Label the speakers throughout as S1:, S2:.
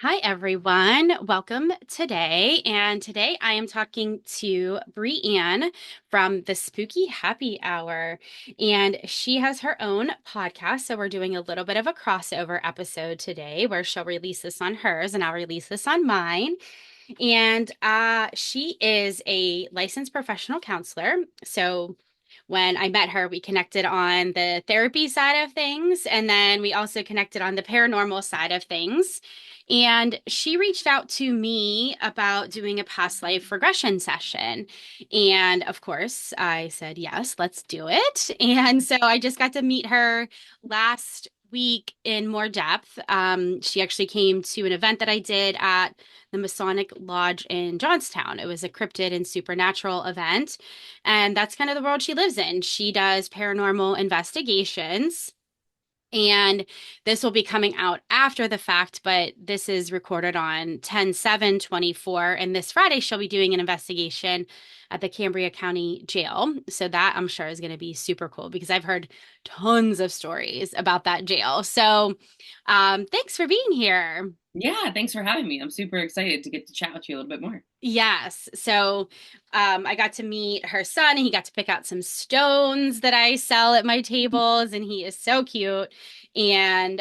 S1: Hi, everyone. Welcome today. And today I am talking to Brianne from the Spooky Happy Hour. And she has her own podcast. So we're doing a little bit of a crossover episode today where she'll release this on hers and I'll release this on mine. And she is a licensed professional counselor. So when I met her, we connected on the therapy side of things, and then we also connected on the paranormal side of things. And she reached out to me about doing a past life regression session. And of course, I said, yes, let's do it. And so I just got to meet her last week in more depth. She actually came to an event that I did at the Masonic Lodge in Johnstown. It was a cryptid and supernatural event. And that's kind of the world she lives in. She does paranormal investigations. And this will be coming out after the fact, but this is recorded on 10/7/24. And this Friday, she'll be doing an investigation at the Cambria County Jail. So that I'm sure is going to be super cool because I've heard tons of stories about that jail. So thanks for being here.
S2: Yeah, thanks for having me. I'm super excited to get to chat with you a little bit more.
S1: Yes. So I got to meet her son and he got to pick out some stones that I sell at my tables, and he is so cute. And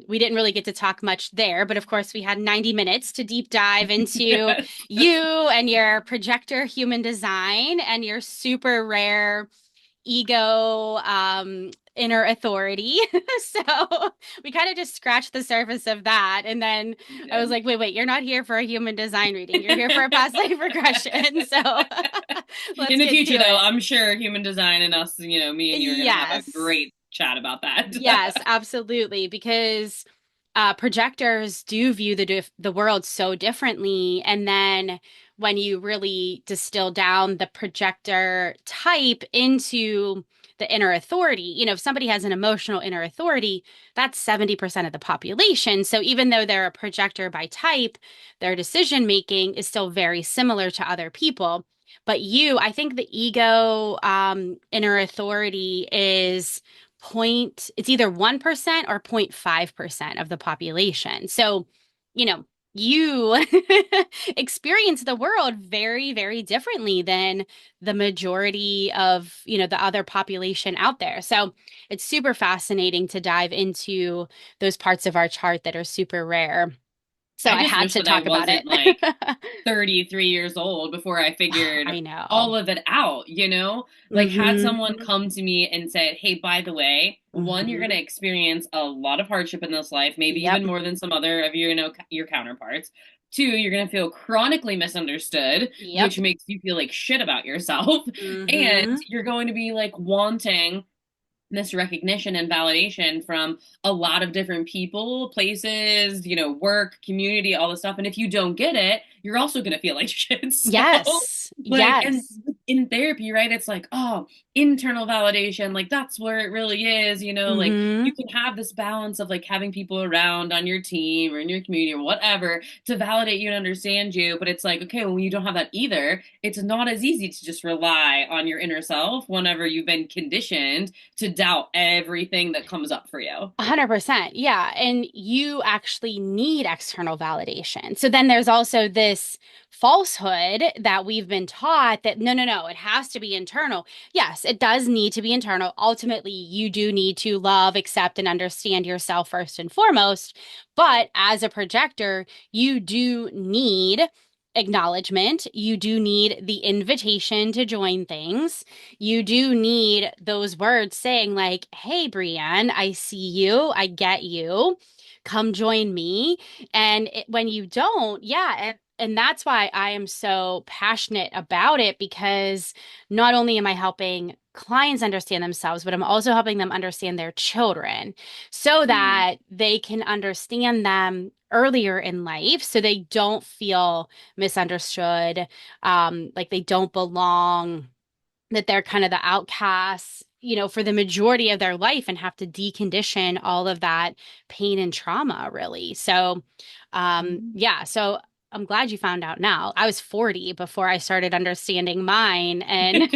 S1: we didn't really get to talk much there, but of course, we had 90 minutes to deep dive into
S2: Yes.
S1: you and your projector human design and your super rare ego inner authority. So we kind of just scratched the surface of that. And then
S2: You
S1: I was
S2: did.
S1: like, wait, you're not here for a human design reading. You're here for a past life regression. So let's
S2: In the
S1: get to
S2: future, though,
S1: it.
S2: I'm sure human design and us, me and you are going to have a
S1: Yes.
S2: great chat about that.
S1: Yes, absolutely. Because projectors do view the world so differently. And then when you really distill down the projector type into the inner authority, if somebody has an emotional inner authority, that's 70% of the population. So even though they're a projector by type, their decision making is still very similar to other people. But I think the ego inner authority is it's either 1% or 0.5% of the population. So, you experience the world very, very differently than the majority of, the other population out there. So it's super fascinating to dive into those parts of our chart that are super rare. So
S2: I
S1: I
S2: just
S1: had
S2: wish
S1: to
S2: that I
S1: talk about it.
S2: wasn't 33 years old before I figured
S1: I know.
S2: all of it out, Like, had someone
S1: Hmm.
S2: come to me and said, hey, by the way, one, you're going
S1: Hmm.
S2: to experience a lot of hardship in this life, maybe
S1: Yep.
S2: even more than some other of your counterparts. Two, you're going to feel chronically misunderstood,
S1: Yep.
S2: which makes you feel like shit about yourself. And
S1: Hmm.
S2: you're going to be like wanting this recognition and validation from a lot of different people, places, work, community, all this stuff. And if you don't get it, you're also going to feel like shit. So,
S1: Yes.
S2: and
S1: Yes.
S2: in therapy, right? It's like, oh, internal validation, like that's where it really is, like you
S1: Hmm.
S2: can have this balance of like having people around on your team or in your community or whatever to validate you and understand you. But it's like, okay, well, when you don't have that either, it's not as easy to just rely on your inner self whenever you've been conditioned to doubt everything that comes up for you.
S1: 100%. Yeah. And you actually need external validation. So then there's also this falsehood that we've been taught that no, no, no, it has to be internal. Yes, it does need to be internal. Ultimately, you do need to love, accept, and understand yourself first and foremost. But as a projector, you do need acknowledgement. You do need the invitation to join things. You do need those words saying, like, hey, Brienne, I see you. I get you. Come join me. And when you don't, yeah. And that's why I am so passionate about it because not only am I helping clients understand themselves, but I'm also helping them understand their children so
S2: Mm.
S1: that they can understand them earlier in life so they don't feel misunderstood, like they don't belong, that they're kind of the outcasts, for the majority of their life and have to decondition all of that pain and trauma, really. So,
S2: Mhm.
S1: yeah. So I'm glad you found out now. I was 40 before I started understanding mine and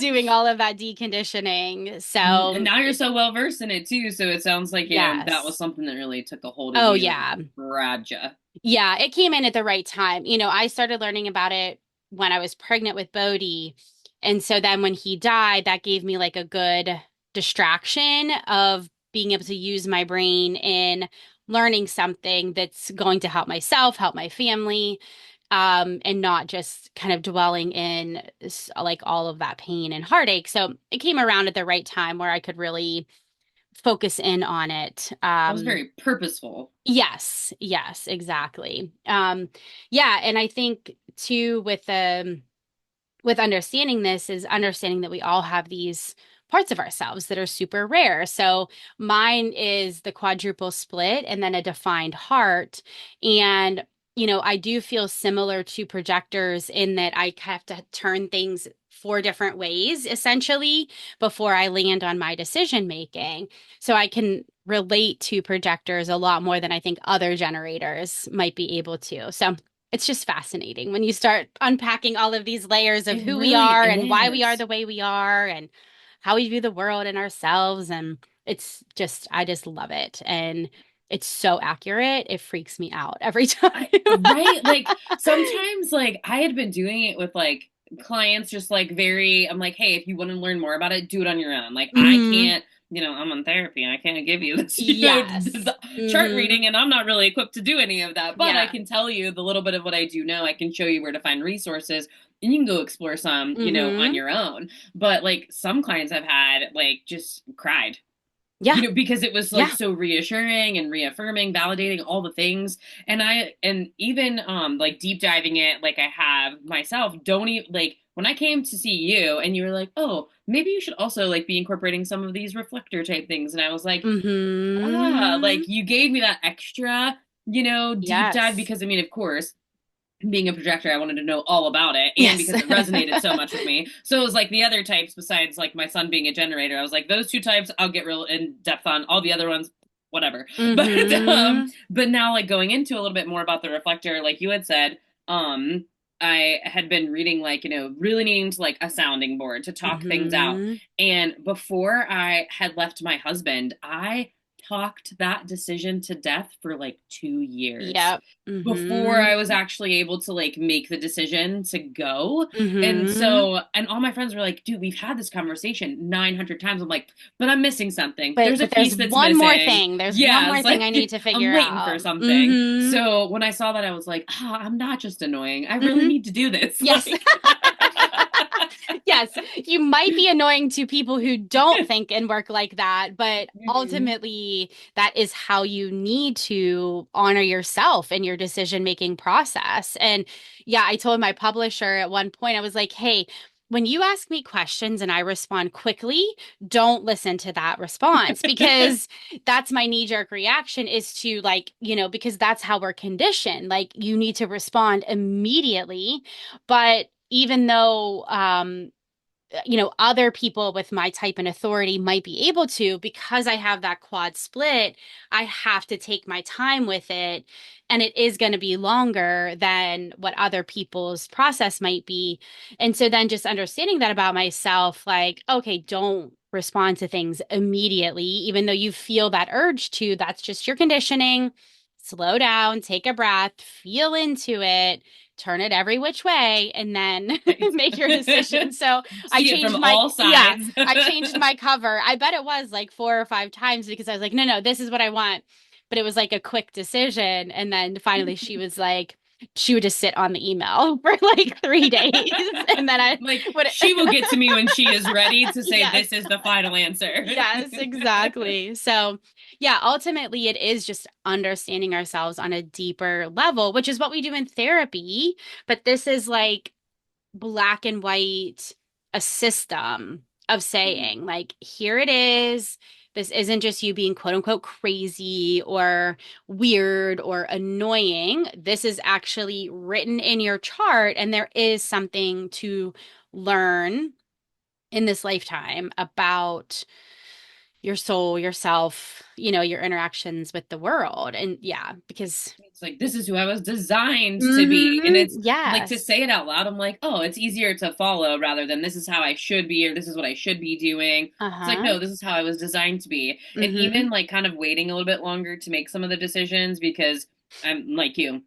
S1: doing all of that deconditioning.
S2: And
S1: So,
S2: now you're so well versed in it too, so it sounds like, that was
S1: yes.
S2: something that really took a hold of
S1: Oh,
S2: you
S1: yeah.
S2: and grabbed you.
S1: Yeah, it came in at the right time. I started learning about it when I was pregnant with Bodhi. And so then when he died, that gave me like a good distraction of being able to use my brain in learning something that's going to help myself, help my family, and not just kind of dwelling in like all of that pain and heartache. So it came around at the right time where I could really focus in on it.
S2: That was very purposeful.
S1: Yes, yes, exactly. Yeah, and I think too with understanding this is understanding that we all have these parts of ourselves that are super rare. So mine is the quadruple split and then a defined heart. And, I do feel similar to projectors in that I have to turn things four different ways essentially before I land on my decision making. So I can relate to projectors a lot more than I think other generators might be able to. So it's just fascinating when you start unpacking all of these layers of
S2: It
S1: who we
S2: really
S1: are and why we are
S2: is.
S1: the way we are and how we view the world and ourselves. And I just love it. And it's so accurate. It freaks me out every time.
S2: Right? Like sometimes like I had been doing it with like clients just like very I'm like, "Hey, if you want to learn more about it, do it on your own." Like I
S1: Hmm.
S2: can't, I'm in therapy and I can't give you this,
S1: Yes.
S2: chart
S1: Hmm.
S2: reading and I'm not really equipped to do any of that. But I
S1: Yeah.
S2: can tell you the little bit of what I do know. I can show you where to find resources and you can go explore some, on
S1: Hmm.
S2: your own. But like some clients I've had like just cried,
S1: Yeah.
S2: because it was like
S1: Yeah.
S2: so reassuring and reaffirming, validating all the things. And even like deep diving it like I have myself, don't even like when I came to see you and you were like, "Oh, maybe you should also like be incorporating some of these reflector type things." And I was like,
S1: Hmm.
S2: like you gave me that extra, deep dive
S1: Yes.
S2: because I mean, of course, being a projector, I wanted to know all about it, and
S1: Yes.
S2: because it resonated so much with me. So it was like the other types, besides like my son being a generator, I was like, those two types, I'll get real in depth on. All the other ones, whatever.
S1: Hmm.
S2: But now like going into a little bit more about the reflector, like you had said, um, I had been reading like really needing to like a sounding board to talk things out,
S1: Hmm.
S2: and before I had left my husband, I talked that decision to death for like 2 years
S1: Yep.
S2: before
S1: Hmm.
S2: I was actually able to like make the decision to go. And
S1: Hmm.
S2: so, and all my friends were like, dude, we've had this conversation 900 times. I'm like, but I'm missing something. There's a
S1: But there's
S2: piece that's
S1: one more
S2: missing.
S1: thing. There's one
S2: Yeah,
S1: more
S2: it's
S1: thing
S2: like
S1: I need to
S2: I'm
S1: figure
S2: waiting for
S1: out.
S2: something.
S1: Hmm.
S2: So when I saw that, I was like, I'm not just annoying. I really
S1: Hmm.
S2: need to do this.
S1: Yes.
S2: Like,
S1: Yes, you might be annoying to people who don't think and work like that, but
S2: Mhm.
S1: ultimately, that is how you need to honor yourself in your decision-making process. And yeah, I told my publisher at one point, I was like, hey, when you ask me questions and I respond quickly, don't listen to that response because that's my knee-jerk reaction is to like, because that's how we're conditioned. Like you need to respond immediately. But even though other people with my type and authority might be able to, because I have that quad split, I have to take my time with it. And it is going to be longer than what other people's process might be. And so then just understanding that about myself, like, okay, don't respond to things immediately, even though you feel that urge to, that's just your conditioning. Slow down, take a breath, feel into it, turn it every which way, and then
S2: Right.
S1: make your decision. So I
S2: See it from
S1: changed my,
S2: all
S1: yeah,
S2: sides.
S1: I changed my cover. I bet it was like four or five times because I was like, no, no, this is what I want. But it was like a quick decision. And then finally she was like, she would just sit on the email for like 3 days. And then I
S2: Like
S1: would,
S2: she will get to me when she is ready to say
S1: yes,
S2: this is the final answer.
S1: yes, exactly. So, yeah, ultimately, it is just understanding ourselves on a deeper level, which is what we do in therapy. But this is like black and white, a system of saying, like, here it is. This isn't just you being quote unquote crazy or weird or annoying. This is actually written in your chart, and there is something to learn in this lifetime about your soul, yourself, your interactions with the world. And yeah, because
S2: It's like, this is who I was designed to be. And it's like to
S1: yes.
S2: say it out loud, I'm like, oh, it's easier to follow rather than this is how I should be or this is what I should be doing. It's like,
S1: Uh-huh.
S2: no, this is how I was designed to be. And
S1: Mm-hmm.
S2: even like kind of waiting a little bit longer to make some of the decisions because I'm like you,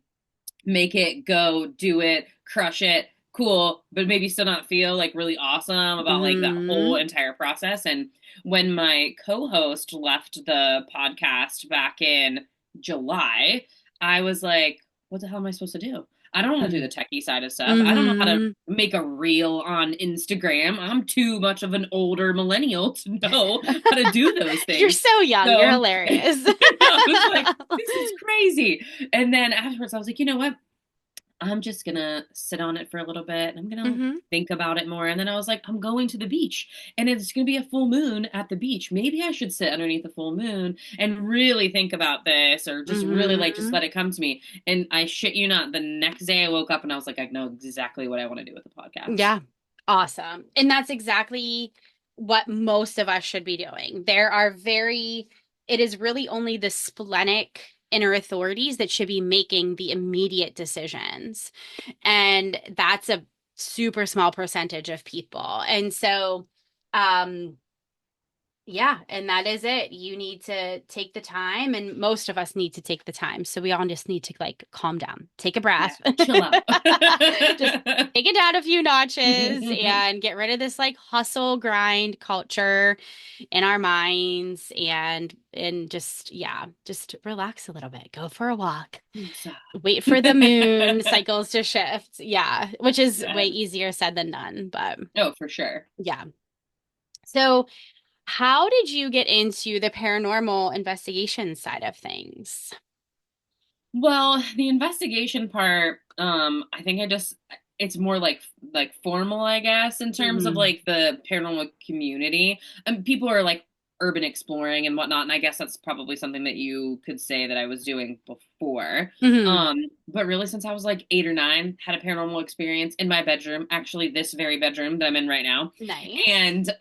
S2: make it, go, do it, crush it, cool, but maybe still not feel like really awesome about like that whole
S1: Mm-hmm.
S2: entire process. And when my co-host left the podcast back in July, I was like, what the hell am I supposed to do? I don't want to do the techie side of stuff. I don't know how to
S1: Mm-hmm.
S2: make a reel on Instagram. I'm too much of an older millennial to know how to do those
S1: You're
S2: things.
S1: so young. You're
S2: So
S1: hilarious.
S2: I was like, this is crazy. And then afterwards, I was like, you know what? I'm just gonna sit on it for a little bit and I'm gonna
S1: Mm-hmm.
S2: think about it more. And then I was like, I'm going to the beach and it's gonna be a full moon at the beach. Maybe I should sit underneath the full moon and really think about this or just really like just
S1: Mm-hmm.
S2: let it come to me. And I shit you not, the next day I woke up and I was like, I know exactly what I want to do with the podcast.
S1: Yeah. Awesome. And that's exactly what most of us should be doing. It is really only the splenic inner authorities that should be making the immediate decisions. And that's a super small percentage of people. And so, um, yeah, and that is it. You need to take the time, and most of us need to take the time. So we all just need to like calm down, take a
S2: Yeah,
S1: breath,
S2: chill out.
S1: just take it down a few notches and get rid of this like hustle grind culture in our minds and just yeah, just relax a little bit. Go for a walk.
S2: Woosah.
S1: Wait for the moon cycles to shift. Yeah, which is way
S2: Yes.
S1: easier said than done, but
S2: Oh, for sure.
S1: yeah. So how did you get into the paranormal investigation side of things?
S2: Well, the investigation part, I think it's more like formal, I guess, in terms of
S1: Hmm.
S2: like the paranormal community. And people are like urban exploring and whatnot, and I guess that's probably something that you could say that I was doing before.
S1: Hmm.
S2: But really since I was like 8 or 9, had a paranormal experience in my bedroom, actually this very bedroom that I'm in right now.
S1: Nice.
S2: And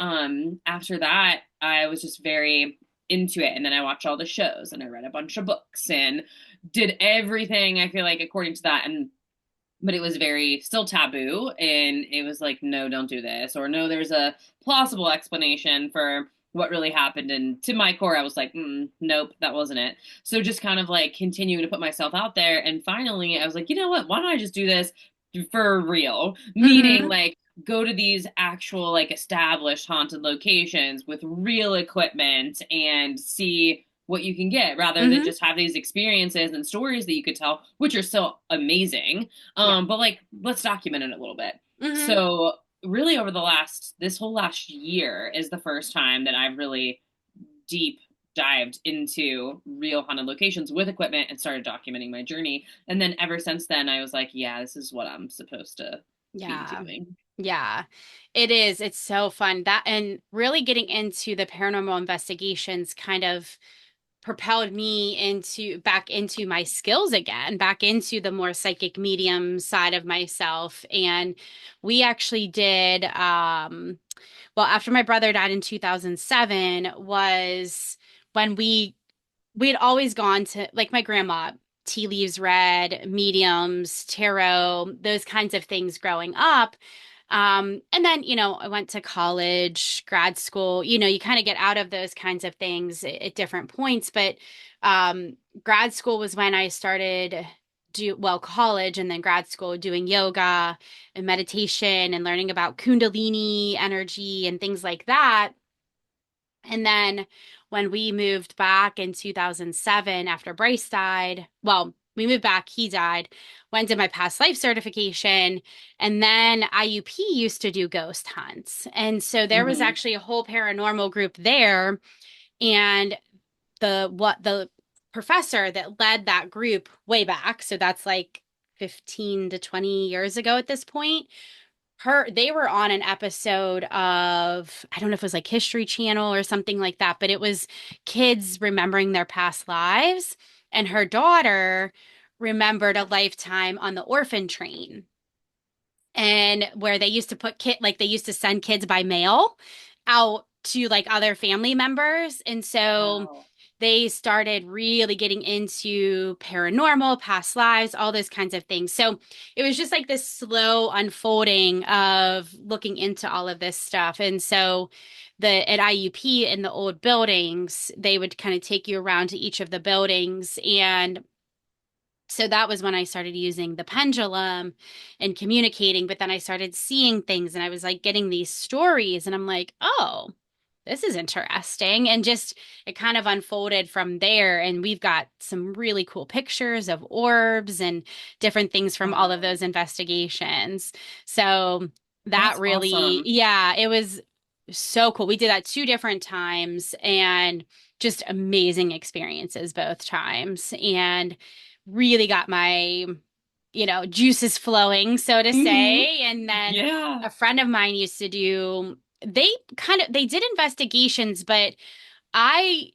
S2: after that, I was just very into it. And then I watched all the shows and I read a bunch of books and did everything I feel like according to that. And but it was very still taboo and it was like, no, don't do this, or no, there's a plausible explanation for what really happened. And to my core I was like, nope, that wasn't it. So just kind of like continuing to put myself out there, and finally I was like, you know what, why don't I just do this for real, meaning
S1: Hmm.
S2: like go to these actual like established haunted locations with real equipment and see what you can get rather than
S1: Hmm.
S2: just have these experiences and stories that you could tell, which are still amazing.
S1: Yeah.
S2: But like, let's document it a little bit.
S1: Hmm.
S2: So really over this whole last year is the first time that I've really deep dived into real haunted locations with equipment and started documenting my journey. And then ever since then, I was like, yeah, this is what I'm supposed to be
S1: Yeah.
S2: doing.
S1: Yeah. It is. It's so fun. That and really getting into the paranormal investigations kind of propelled me back into my skills again, back into the more psychic medium side of myself. And we actually did well, after my brother died in 2007 was when we had always gone to like my grandma, tea leaves read, mediums, tarot, those kinds of things growing up. And then, I went to college, grad school, you kind of get out of those kinds of things at different points. But grad school was when I started college and then grad school doing yoga and meditation and learning about Kundalini energy and things like that. And then when we moved back in 2007 after Bryce died, well, we moved back, he died, went to my past life certification, and then IUP used to do ghost hunts. And so there was
S2: Mm-hmm.
S1: actually a whole paranormal group there, and the professor that led that group way back, so that's like 15 to 20 years ago at this point, they were on an episode of, I don't know if it was like History Channel or something like that, but it was kids remembering their past lives, and her daughter remembered a lifetime on the orphan train, and where they used to put they used to send kids by mail out to like other family members. And so
S2: Wow.
S1: they started really getting into paranormal, past lives, all those kinds of things. So it was just like this slow unfolding of looking into all of this stuff. And so the at IUP in the old buildings, they would kind of take you around to each of the buildings. And so that was when I started using the pendulum and communicating, but then I started seeing things and I was like getting these stories and I'm like, oh, this is interesting. And just it kind of unfolded from there. And we've got some really cool pictures of orbs and different things from all of
S2: Wow.
S1: those investigations. So that
S2: That's
S1: really,
S2: awesome.
S1: yeah, it was so cool. We did that 2 different times and just amazing experiences both times. And really got my, juices flowing, so to
S2: Hmm.
S1: say. And then
S2: Yeah.
S1: a friend of mine used to do, they did investigations, but I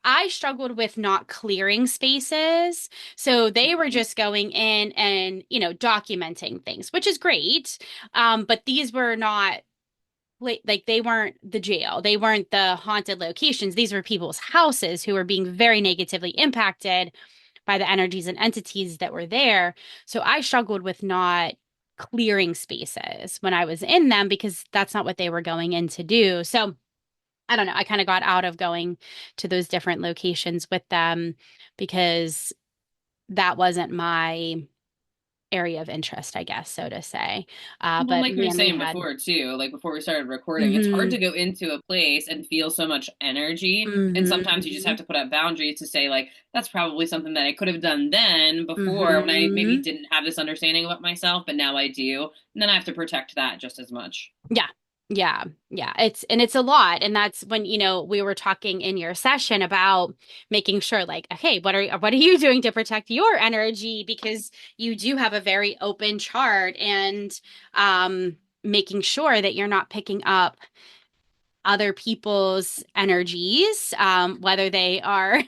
S1: I struggled with not clearing spaces. So they were
S2: Mhm.
S1: just going in and, documenting things, which is great. But these were not like they weren't the jail. They weren't the haunted locations. These were people's houses who were being very negatively impacted by the energies and entities that were there. So I struggled with not clearing spaces when I was in them because that's not what they were going in to do. So I don't know. I kind of got out of going to those different locations with them because that wasn't my area of interest, I guess, so to say.
S2: Well,
S1: But
S2: like we were
S1: man, we
S2: saying
S1: had.
S2: before too, like before we started recording, it's hard
S1: Hmm.
S2: to go into a place and feel so much energy. And sometimes you just have
S1: Hmm.
S2: to put up boundaries to say, like, that's probably something that I could have done then before when I maybe
S1: Hmm.
S2: didn't have this understanding about myself, but now I do. And then I have to protect that just as much.
S1: Yeah. Yeah. Yeah. It's a lot. And that's when, we were talking in your session about making sure like, okay, what are you doing to protect your energy? Because you do have a very open chart and making sure that you're not picking up other people's energies, whether they are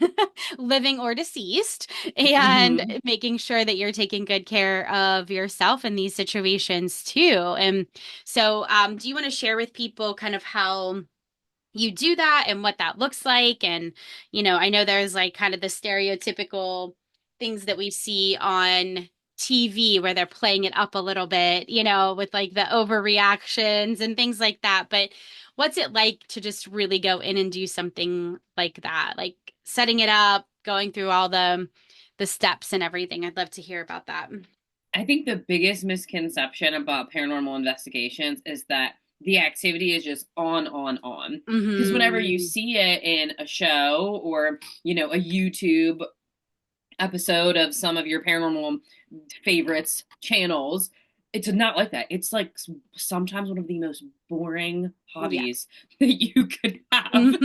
S1: living or deceased, and
S2: Hmm.
S1: making sure that you're taking good care of yourself in these situations too. And so, do you want to share with people kind of how you do that and what that looks like? And, I know there's like kind of the stereotypical things that we see on TV where they're playing it up a little bit, with like the overreactions and things like that. But what's it like to just really go in and do something like that? Like setting it up, going through all the steps and everything. I'd love to hear about that.
S2: I think the biggest misconception about paranormal investigations is that the activity is just on, on, on. Because whenever you
S1: Hmm.
S2: see it in a show or, a YouTube episode of some of your paranormal favorites channels, it's not like that. It's like sometimes one of the most boring
S1: Yeah.
S2: hobbies that you could have.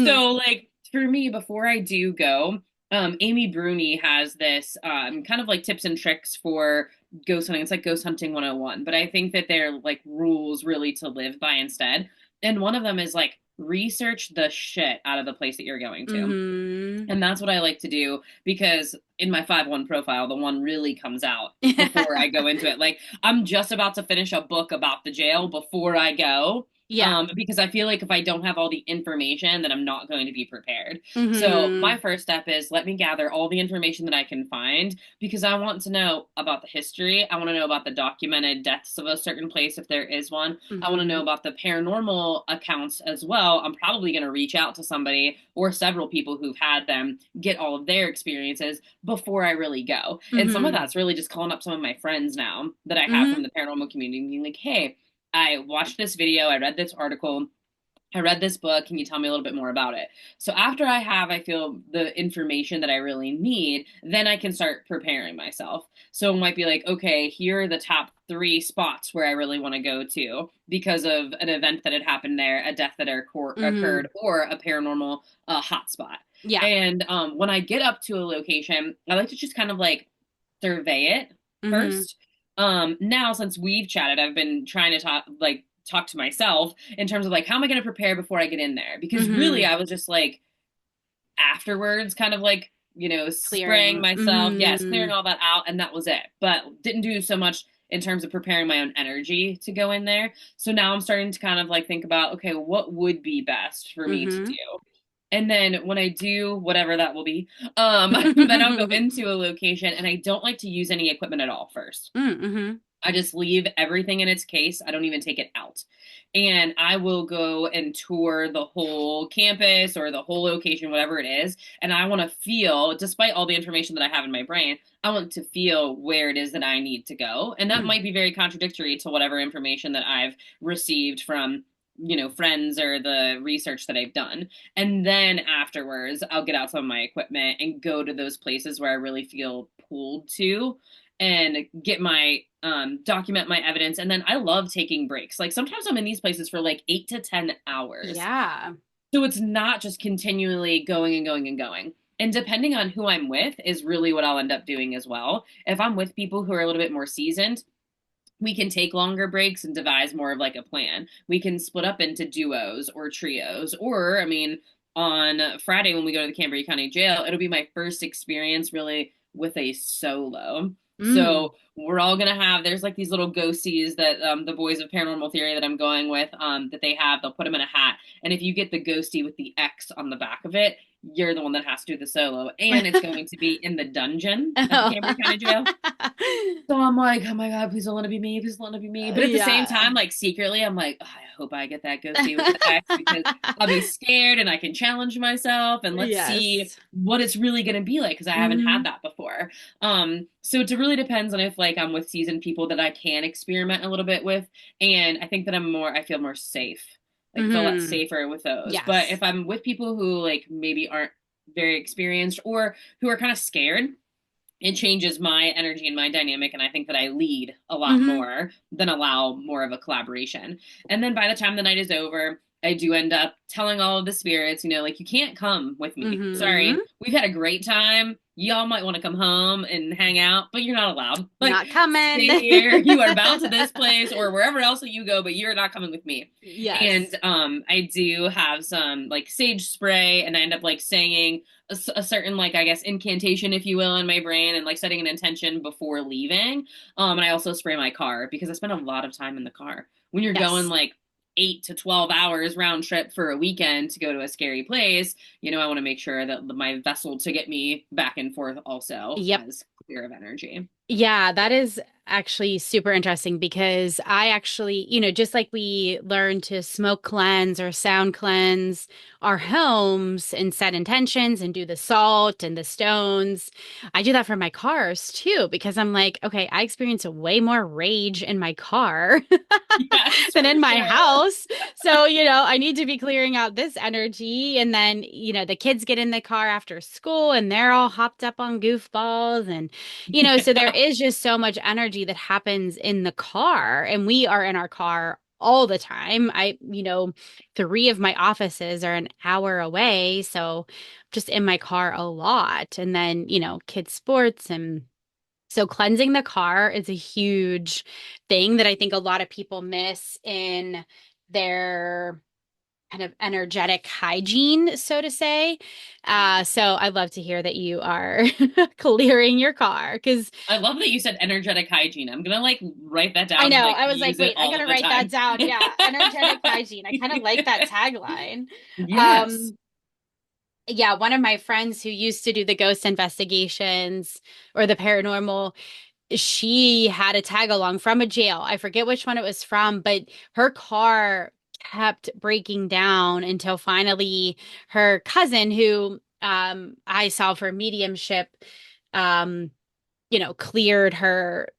S2: So like for me, before I do go, Amy Bruni has this kind of like tips and tricks for ghost hunting. It's like ghost hunting 101, but I think that they're like rules really to live by instead. And one of them is like research the shit out of the place that you're going to.
S1: Hmm.
S2: And that's what I like to do because in my 5-1 profile, the one really comes out before I go into it. Like I'm just about to finish a book about the jail before I go.
S1: Yeah.
S2: Because I feel like if I don't have all the information, then I'm not going to be prepared. So my
S1: Hmm.
S2: first step is let me gather all the information that I can find because I want to know about the history. I want to know about the documented deaths of a certain place if there is one. I want to know
S1: Hmm.
S2: about the paranormal accounts as well. I'm probably going to reach out to somebody or several people who've had them, get all of their experiences before I really go. And some of
S1: Hmm.
S2: that's really just calling up some of my friends now that I have
S1: Hmm.
S2: from the paranormal community and being like, hey, I watched this video, I read this article, I read this book. Can you tell me a little bit more about it? So after I feel the information that I really need, then I can start preparing myself. So it might be like, okay, here are the top 3 spots where I really want to go to because of an event that had happened there, a death that
S1: Hmm.
S2: occurred, or a paranormal hotspot.
S1: Yeah.
S2: And when I get up to a location, I like to just kind of like survey it
S1: Hmm.
S2: first. Now since we've chatted, I've been trying to talk to myself in terms of like how am I going to prepare before I get in there? Because really,
S1: Hmm.
S2: I was just like afterwards, kind of like spraying
S1: Clearing.
S2: myself, yes,
S1: Hmm.
S2: clearing all that out, and that was it. But didn't do so much in terms of preparing my own energy to go in there. So now I'm starting to kind of like think about, okay, what would be best for me to do?
S1: Mm-hmm.
S2: And then when I do whatever that will be, then I'll go into a location and I don't like to use any equipment at all first.
S1: Mm-hmm.
S2: I just leave everything in its case. I don't even take it out. And I will go and tour the whole campus or the whole location, whatever it is. And I want to feel, despite all the information that I have in my brain, I want to feel where it is that I need to go. And that might be very contradictory to whatever information that I've received from, friends or the research that I've done. And then afterwards, I'll get out some of my equipment and go to those places where I really feel pulled to and get my document my evidence. And then I love taking breaks. Like sometimes I'm in these places for like 8 to 10 hours,
S1: Yeah.
S2: so it's not just continually going and going and going. And depending on who I'm with is really what I'll end up doing as well. If I'm with people who are a little bit more seasoned, we can take longer breaks and devise more of like a plan. We can split up into duos or trios. Or, I mean, on Friday when we go to the Cambria County Jail, it'll be my first experience really with a solo.
S1: Mm.
S2: So we're all gonna have, there's like these little ghosties that the boys of Paranormal Theory that I'm going with, that they have. They'll put them in a hat, and if you get the ghosty with the X on the back of it, you're the one that has to do the solo, and it's going to be in the dungeon at the
S1: Oh.
S2: Cambria County Jail. So I'm like, oh my God, please don't let it be me. Please don't let it be me. But at the same
S1: Yeah.
S2: time, like secretly, I'm like, oh, I hope I get that ghosty with the X because I'll be scared and I can challenge myself and let's see
S1: Yes.
S2: what it's really going to be like because I haven't had
S1: Hmm.
S2: that before. So it really depends on if like I'm with seasoned people that I can experiment a little bit with. And I think that I feel more safe. Like I feel a lot
S1: Hmm.
S2: safer with those. But
S1: Yes.
S2: if I'm with people who like maybe aren't very experienced or who are kind of scared, it changes my energy and my dynamic, and I think that I lead a lot
S1: Hmm.
S2: more than allow more of a collaboration. And then by the time the night is over, I do end up telling all of the spirits, like, you can't come with me,
S1: Hmm.
S2: sorry, we've had a great time, y'all might want to come home and hang out, but you're not allowed. Like,
S1: Not coming.
S2: stay here, you are bound to this place or wherever else that you go, but you're not coming with me.
S1: Yes.
S2: And I do have some like sage spray, and I end up like saying a certain like I guess incantation, if you will, in my brain, and like setting an intention before leaving. And I also spray my car because I spend a lot of time in the car when you're going
S1: Yes.
S2: like 8 to 12 hours round trip for a weekend to go to a scary place. I want to make sure that my vessel to get me back and forth also
S1: Yep.
S2: has clear of energy.
S1: Yeah, that is actually super interesting because I actually, just like we learn to smoke cleanse or sound cleanse our homes and set intentions and do the salt and the stones, I do that for my cars too because I'm like, okay, I experience way more rage in my car
S2: Yes,
S1: than
S2: for
S1: in my
S2: sure.
S1: house. So, I need to be clearing out this energy. And then, the kids get in the car after school and they're all hopped up on goofballs. And, so there
S2: Yeah.
S1: is just so much energy that happens in the car. And we are in our car all the time. Three of my offices are an hour away. So just in my car a lot. And then, kids' sports and so cleansing the car is a huge thing that I think a lot of people miss in their kind of energetic hygiene, so to say. So I'd love to hear that you are clearing your car because
S2: I love that you said energetic hygiene. I'm gonna like write that
S1: I
S2: down and
S1: know
S2: like
S1: I was like,
S2: use it
S1: wait, I
S2: all of
S1: gotta
S2: the
S1: write that
S2: time.
S1: down. Yeah, energetic hygiene. I kind of like that tagline.
S2: Yes.
S1: Um, yeah, one of my friends who used to do the ghost investigations or the paranormal, she had a tag along from a jail. I forget which one it was from, but her car kept breaking down until finally her cousin, who I saw for mediumship, um, cleared her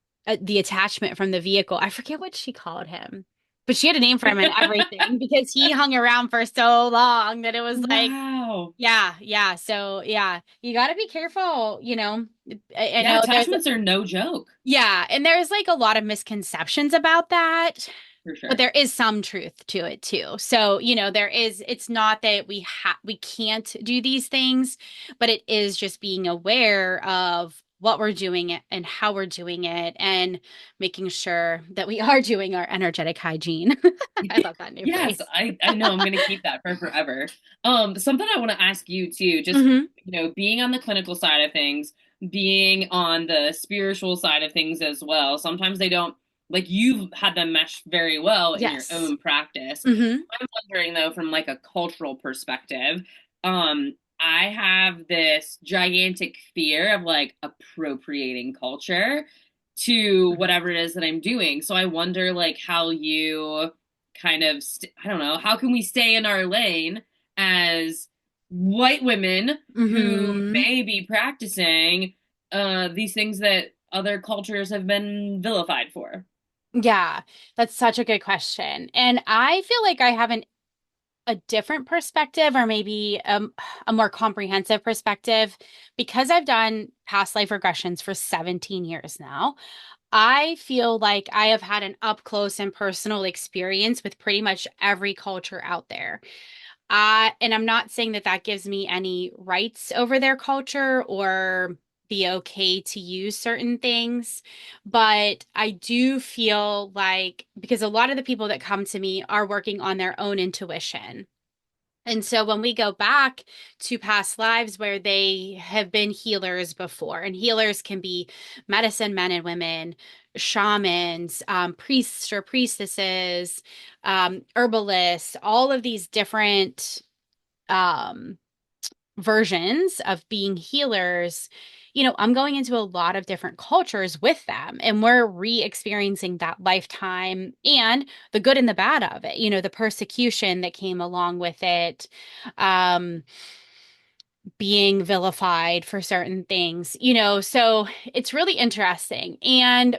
S1: the attachment from the vehicle. I forget what she called him. But she had a name for him and everything because he hung around for so long that it was like,
S2: Wow.
S1: yeah, yeah. So, yeah, you got to be careful. I
S2: Yeah,
S1: know there's
S2: attachments are no joke.
S1: yeah, and there's like a lot of misconceptions about that,
S2: For
S1: but
S2: sure.
S1: there is some truth to it too. So, it's not that we can't do these things, but it is just being aware of what we're doing it and how we're doing it and making sure that we are doing our energetic hygiene. I love that new
S2: Yes,
S1: phrase.
S2: I know I'm gonna keep that for forever. Something I want to ask you too, just
S1: Hmm.
S2: being on the clinical side of things, being on the spiritual side of things as well. Sometimes they don't like you've had them mesh very well in your
S1: Yes.
S2: own practice.
S1: Mm-hmm.
S2: I'm wondering though, from like a cultural perspective, I have this gigantic fear of like appropriating culture to whatever it is that I'm doing. So I wonder like how you kind of I don't know, how can we stay in our lane as white women who
S1: Mm-hmm.
S2: may be practicing these things that other cultures have been vilified for.
S1: Yeah, that's such a good question. And I feel like I have a different perspective, or maybe a more comprehensive perspective, because I've done past life regressions for 17 years now. I feel like I have had an up close and personal experience with pretty much every culture out there. And I'm not saying that that gives me any rights over their culture or be okay to use certain things, but I do feel like because a lot of the people that come to me are working on their own intuition. And so when we go back to past lives where they have been healers before, and healers can be medicine men and women, shamans, priests or priestesses, herbalists, all of these different um, versions of being healers, I'm going into a lot of different cultures with them, and we're re-experiencing that lifetime and the good and the bad of it, the persecution that came along with it, um, being vilified for certain things, so it's really interesting. And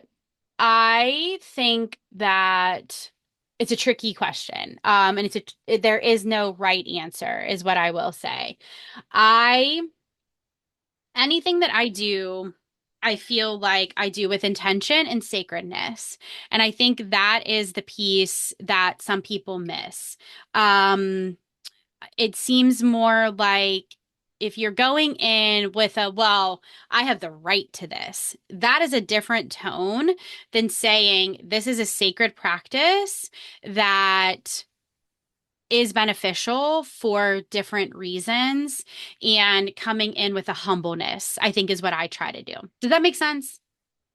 S1: I think that it's a tricky question. And there is no right answer, is what I will say. I Anything that I do, I feel like I do with intention and sacredness. And I think that is the piece that some people miss. Um, it seems more like if you're going in with well, I have the right to this, that is a different tone than saying this is a sacred practice that is beneficial for different reasons, and coming in with a humbleness, I think, is what I try to do. Does that make sense?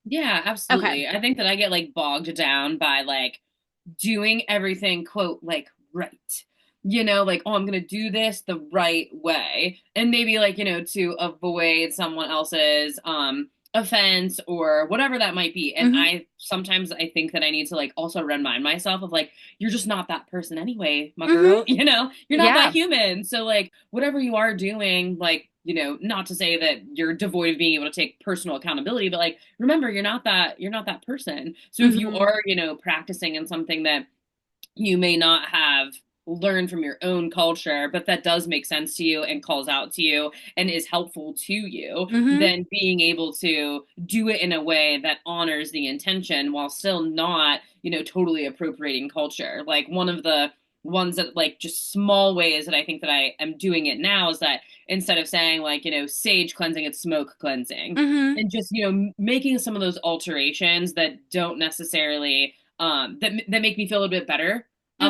S2: Yeah,
S1: Okay.
S2: absolutely. I think that I get like bogged down by like doing everything, quote, like right. Like, oh, I'm going to do this the right way. And maybe like, to avoid someone else's offense or whatever that might be. And
S1: Hmm.
S2: I think that I need to like also remind myself of like, you're just not that person anyway, my
S1: Hmm.
S2: girl. You're not that
S1: Yeah.
S2: human. So like whatever you are doing, like, not to say that you're devoid of being able to take personal accountability, but like remember you're not that person. So if you
S1: Hmm.
S2: are, practicing in something that you may not have learned from your own culture, but that does make sense to you and calls out to you and is helpful to you,
S1: Hmm.
S2: then being able to do it in a way that honors the intention while still not, totally appropriating culture. Like one of the ones that like just small ways that I think that I am doing it now is that instead of saying like, sage cleansing, it's smoke cleansing.
S1: Hmm.
S2: And just, making some of those alterations that don't necessarily that make me feel a little bit better
S1: Hmm.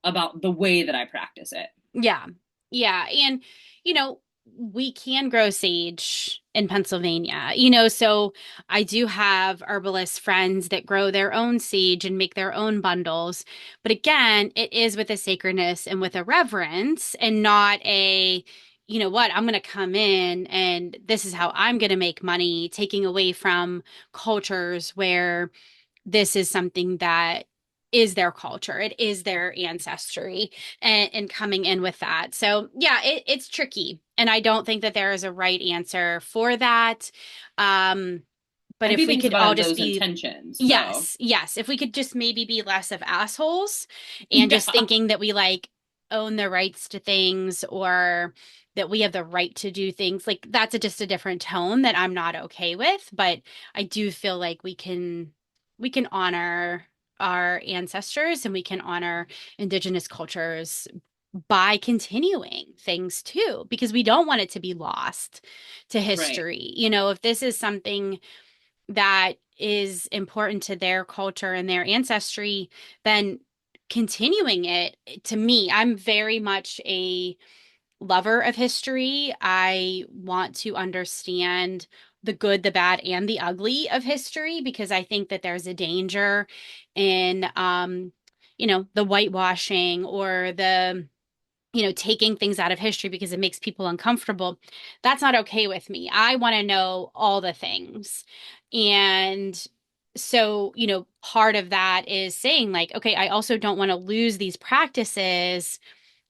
S2: about the way that I practice it.
S1: Yeah. Yeah. And, you know, we can grow sage in Pennsylvania, so I do have herbalist friends that grow their own sage and make their own bundles. But again, it is with a sacredness and with a reverence, and not a, I'm going to come in and this is how I'm going to make money, taking away from cultures where this is something that is their culture, it is their ancestry, and coming in with that. So yeah, it's tricky, and I don't think that there is a right answer for that. um but
S2: I
S1: if
S2: do
S1: we
S2: think it's
S1: could all
S2: about
S1: just
S2: those
S1: be,
S2: intentions. So
S1: yes, yes, if we could just maybe be less of assholes and just
S2: yeah,
S1: thinking that we like own the rights to things, or that we have the right to do things, like that's just a different tone that I'm not okay with. But I do feel like we can honor our ancestors, and we can honor indigenous cultures by continuing things too, because we don't want it to be lost to
S2: right.
S1: history. If this is something that is important to their culture and their ancestry, then continuing it, to me, I'm very much a lover of history. I want to understand the good, the bad, and the ugly of history because I think that there's a danger in the whitewashing or taking things out of history because it makes people uncomfortable. That's not okay with me. I want to know all the things. And so, part of that is saying, like, okay, I also don't want to lose these practices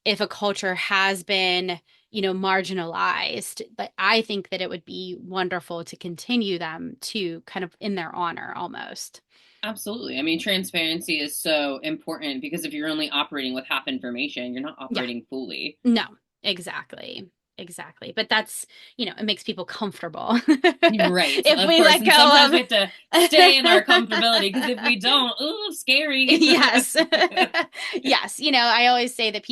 S1: if a culture has been, marginalized. But I think that it would be wonderful to continue them to kind of in their honor almost.
S2: Absolutely. I mean, transparency is so important because if you're only operating with half information, you're not
S1: Yeah,
S2: operating fully.
S1: no, exactly. Exactly. But that's, it makes people comfortable
S2: Right.
S1: if
S2: Of
S1: we
S2: course.
S1: let
S2: And sometimes we
S1: go
S2: have to
S1: of.
S2: stay in our comfortability because if we don't, ooh, scary.
S1: Yes. Yes. I always say that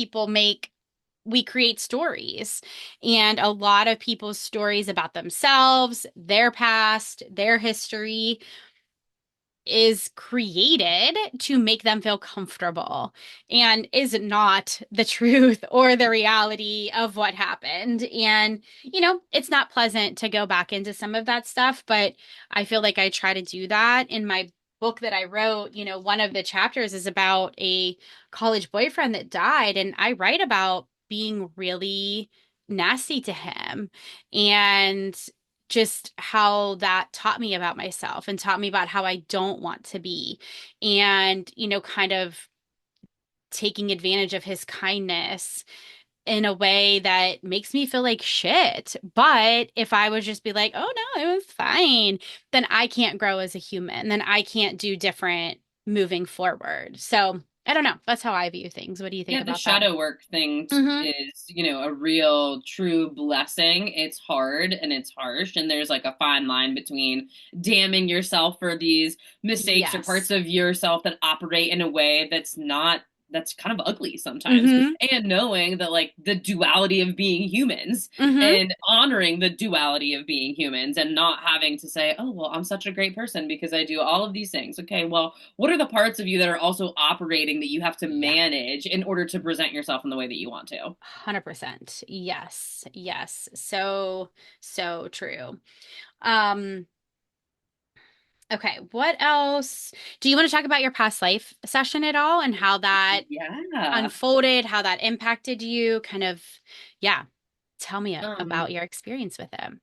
S1: we create stories, and a lot of people's stories about themselves, their past, their history is created to make them feel comfortable and is not the truth or the reality of what happened. And, it's not pleasant to go back into some of that stuff, but I feel like I try to do that in my book that I wrote. One of the chapters is about a college boyfriend that died, and I write about being really nasty to him and just how that taught me about myself and taught me about how I don't want to be. And, kind of taking advantage of his kindness in a way that makes me feel like shit. But if I would just be like, oh no, it was fine, then I can't grow as a human. Then I can't do different moving forward. So I don't know. That's how I view things. What do you think
S2: Yeah, the
S1: about that?
S2: shadow work thing
S1: Mm-hmm.
S2: is, a real true blessing. It's hard and it's harsh, and there's like a fine line between damning yourself for these mistakes or
S1: Yes.
S2: parts of yourself that operate in a way that's kind of ugly sometimes,
S1: Mm-hmm.
S2: and knowing that like the duality of being humans
S1: Mm-hmm.
S2: and honoring the duality of being humans and not having to say, oh, well, I'm such a great person because I do all of these things. Okay, well, what are the parts of you that are also operating that you have to
S1: Yeah.
S2: manage in order to present yourself in the way that you want to?
S1: 100%. Yes. Yes. So, so true. Um, okay. What else? Do you want to talk about your past life session at all and how that
S2: Yeah.
S1: unfolded, how that impacted you? Kind of, yeah. Tell me
S2: Um,
S1: about your experience with it.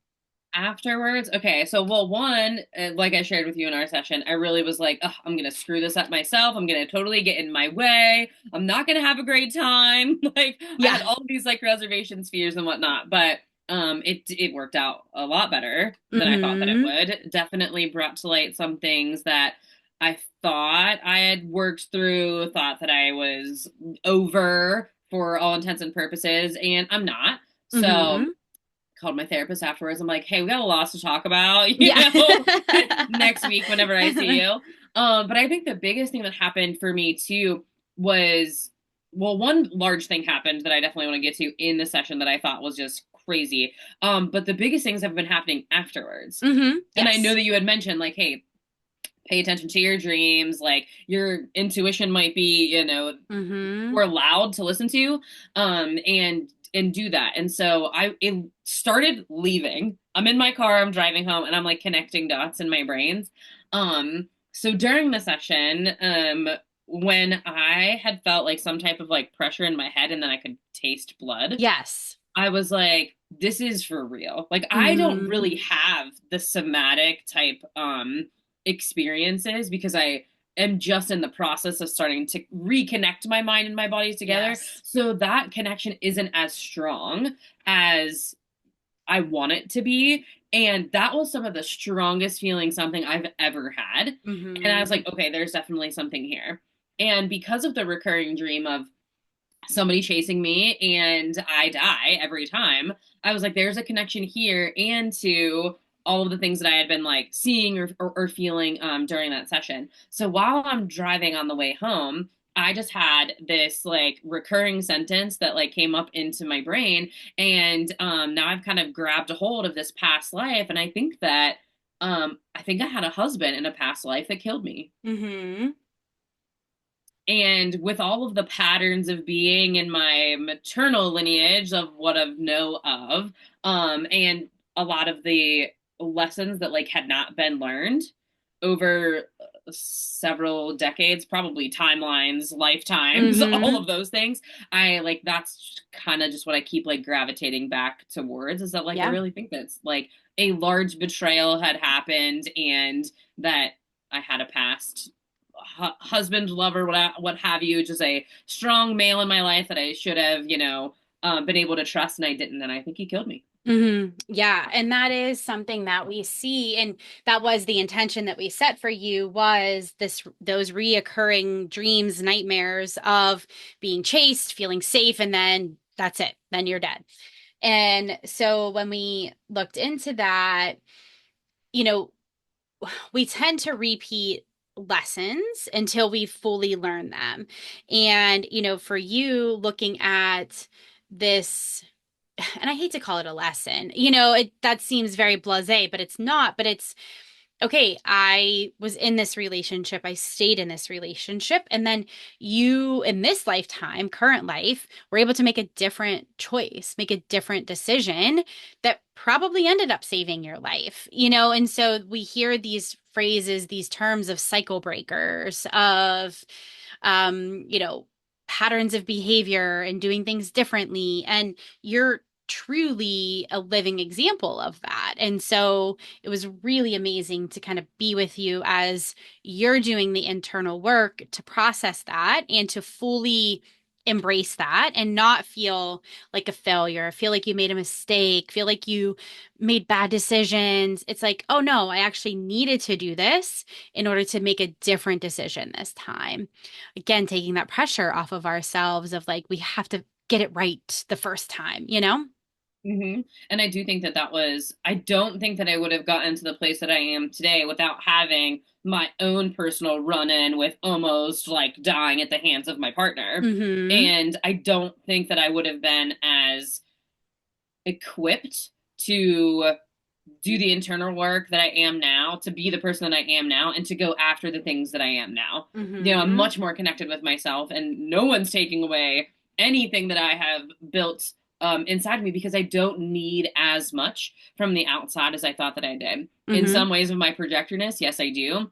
S2: Afterwards, okay, so well, one, like I shared with you in our session, I really was like, ugh, I'm gonna screw this up myself. I'm gonna totally get in my way. I'm not gonna have a great time. Like I
S1: Yeah.
S2: had all these like reservations, fears, and whatnot, but it worked out a lot better than I thought that it
S1: Mm-hmm.
S2: would. Definitely brought to light some things that I thought I had worked through, thought that I was over for all intents and purposes, and I'm not. So
S1: Mm-hmm.
S2: called my therapist afterwards. I'm like, hey, we got a lot to talk about,
S1: Yeah.
S2: next week whenever I see you. But I think the biggest thing that happened for me too was, well, one large thing happened that I definitely want to get to in the session that I thought was just crazy. But the biggest things have been happening afterwards.
S1: Mm-hmm.
S2: And I know
S1: Yes.
S2: that you had mentioned, like, hey, pay attention to your dreams. Like, your intuition might be,
S1: Mm-hmm.
S2: were loud to listen to, and do that. And so it started leaving. I'm in my car, I'm driving home, and I'm like connecting dots in my brains. So during the session, when I had felt like some type of like pressure in my head and then I could taste blood,
S1: Yes.
S2: I was like, this is for real. Like, I don't
S1: Mm-hmm.
S2: really have the somatic type experiences because I am just in the process of starting to reconnect my mind and my bodies together.
S1: Yes.
S2: So that connection isn't as strong as I want it to be. And that was some of the strongest feeling something I've ever had. And I was
S1: Mm-hmm.
S2: like, okay, there's definitely something here. And because of the recurring dream of somebody chasing me and I die every time, I was like, there's a connection here and to all of the things that I had been like seeing or feeling during that session. So while I'm driving on the way home, I just had this like recurring sentence that like came up into my brain. And now I've kind of grabbed a hold of this past life. And I think that I think I had a husband in a past life that killed me.
S1: Mm-hmm.
S2: And with all of the patterns of being in my maternal lineage of what I know of, and a lot of the lessons that like had not been learned over several decades, probably timelines, lifetimes, all
S1: Mm-hmm.
S2: of those things. I like that's kind of just what I keep like gravitating back towards is that like I
S1: Yeah.
S2: really think that's like a large betrayal had happened and that I had a past husband, lover, what have you, just a strong male in my life that I should have, been able to trust and I didn't. And I think he killed me.
S1: Yeah, and that is something that we see, and that was the intention that we set for you was those reoccurring dreams, nightmares of being chased, feeling safe, and then that's it. Then you're dead. And so when we looked into that, you know, we tend to repeat lessons until we fully learn them. And, for you looking at this, and I hate to call it a lesson, that seems very blasé, but it's not, but it's okay, I was in this relationship, I stayed in this relationship, and then you, in this lifetime, current life, were able to make a different choice, make a different decision that probably ended up saving your life, And so we hear these phrases, these terms of cycle breakers, of patterns of behavior and doing things differently. And you're truly a living example of that. And so it was really amazing to kind of be with you as you're doing the internal work to process that and to fully embrace that and not feel like a failure, feel like you made a mistake, feel like you made bad decisions. It's like, oh no, I actually needed to do this in order to make a different decision this time. Again, taking that pressure off of ourselves of like, we have to get it right the first time?
S2: And I do think that I don't think that I would have gotten to the place that I am today without having my own personal run in with almost like dying at the hands of my partner.
S1: Mm-hmm.
S2: And I don't think that I would have been as equipped to do the internal work that I am now, to be the person that I am now, and to go after the things that I am now. I'm
S1: Mm-hmm.
S2: much more connected with myself, and no one's taking away anything that I have built inside of me because I don't need as much from the outside as I thought that I did. In
S1: Mm-hmm.
S2: some ways of my projectorness, yes, I do.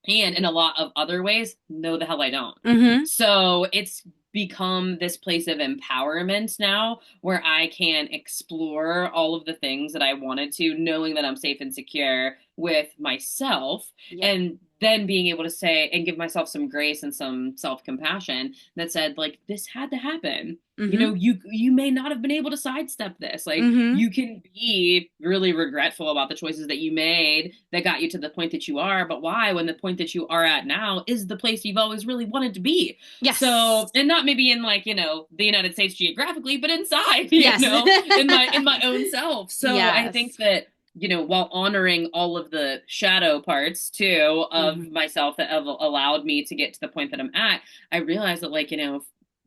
S2: And in a lot of other ways, no, the hell I don't.
S1: Mm-hmm.
S2: So it's become this place of empowerment now where I can explore all of the things that I wanted to, knowing that I'm safe and secure with myself,
S1: Yep.
S2: and then being able to say and give myself some grace and some self compassion that said, like, this had to happen.
S1: Mm-hmm.
S2: You may not have been able to sidestep this. Like
S1: Mm-hmm.
S2: you can be really regretful about the choices that you made that got you to the point that you are, but why when the point that you are at now is the place you've always really wanted to be?
S1: Yes.
S2: So, and not maybe in like, the United States geographically, but inside,
S1: Yes.
S2: in my own self. So I think
S1: Yes.
S2: that while honoring all of the shadow parts too of
S1: Mm-hmm.
S2: myself that have allowed me to get to the point that I'm at, I realized that like,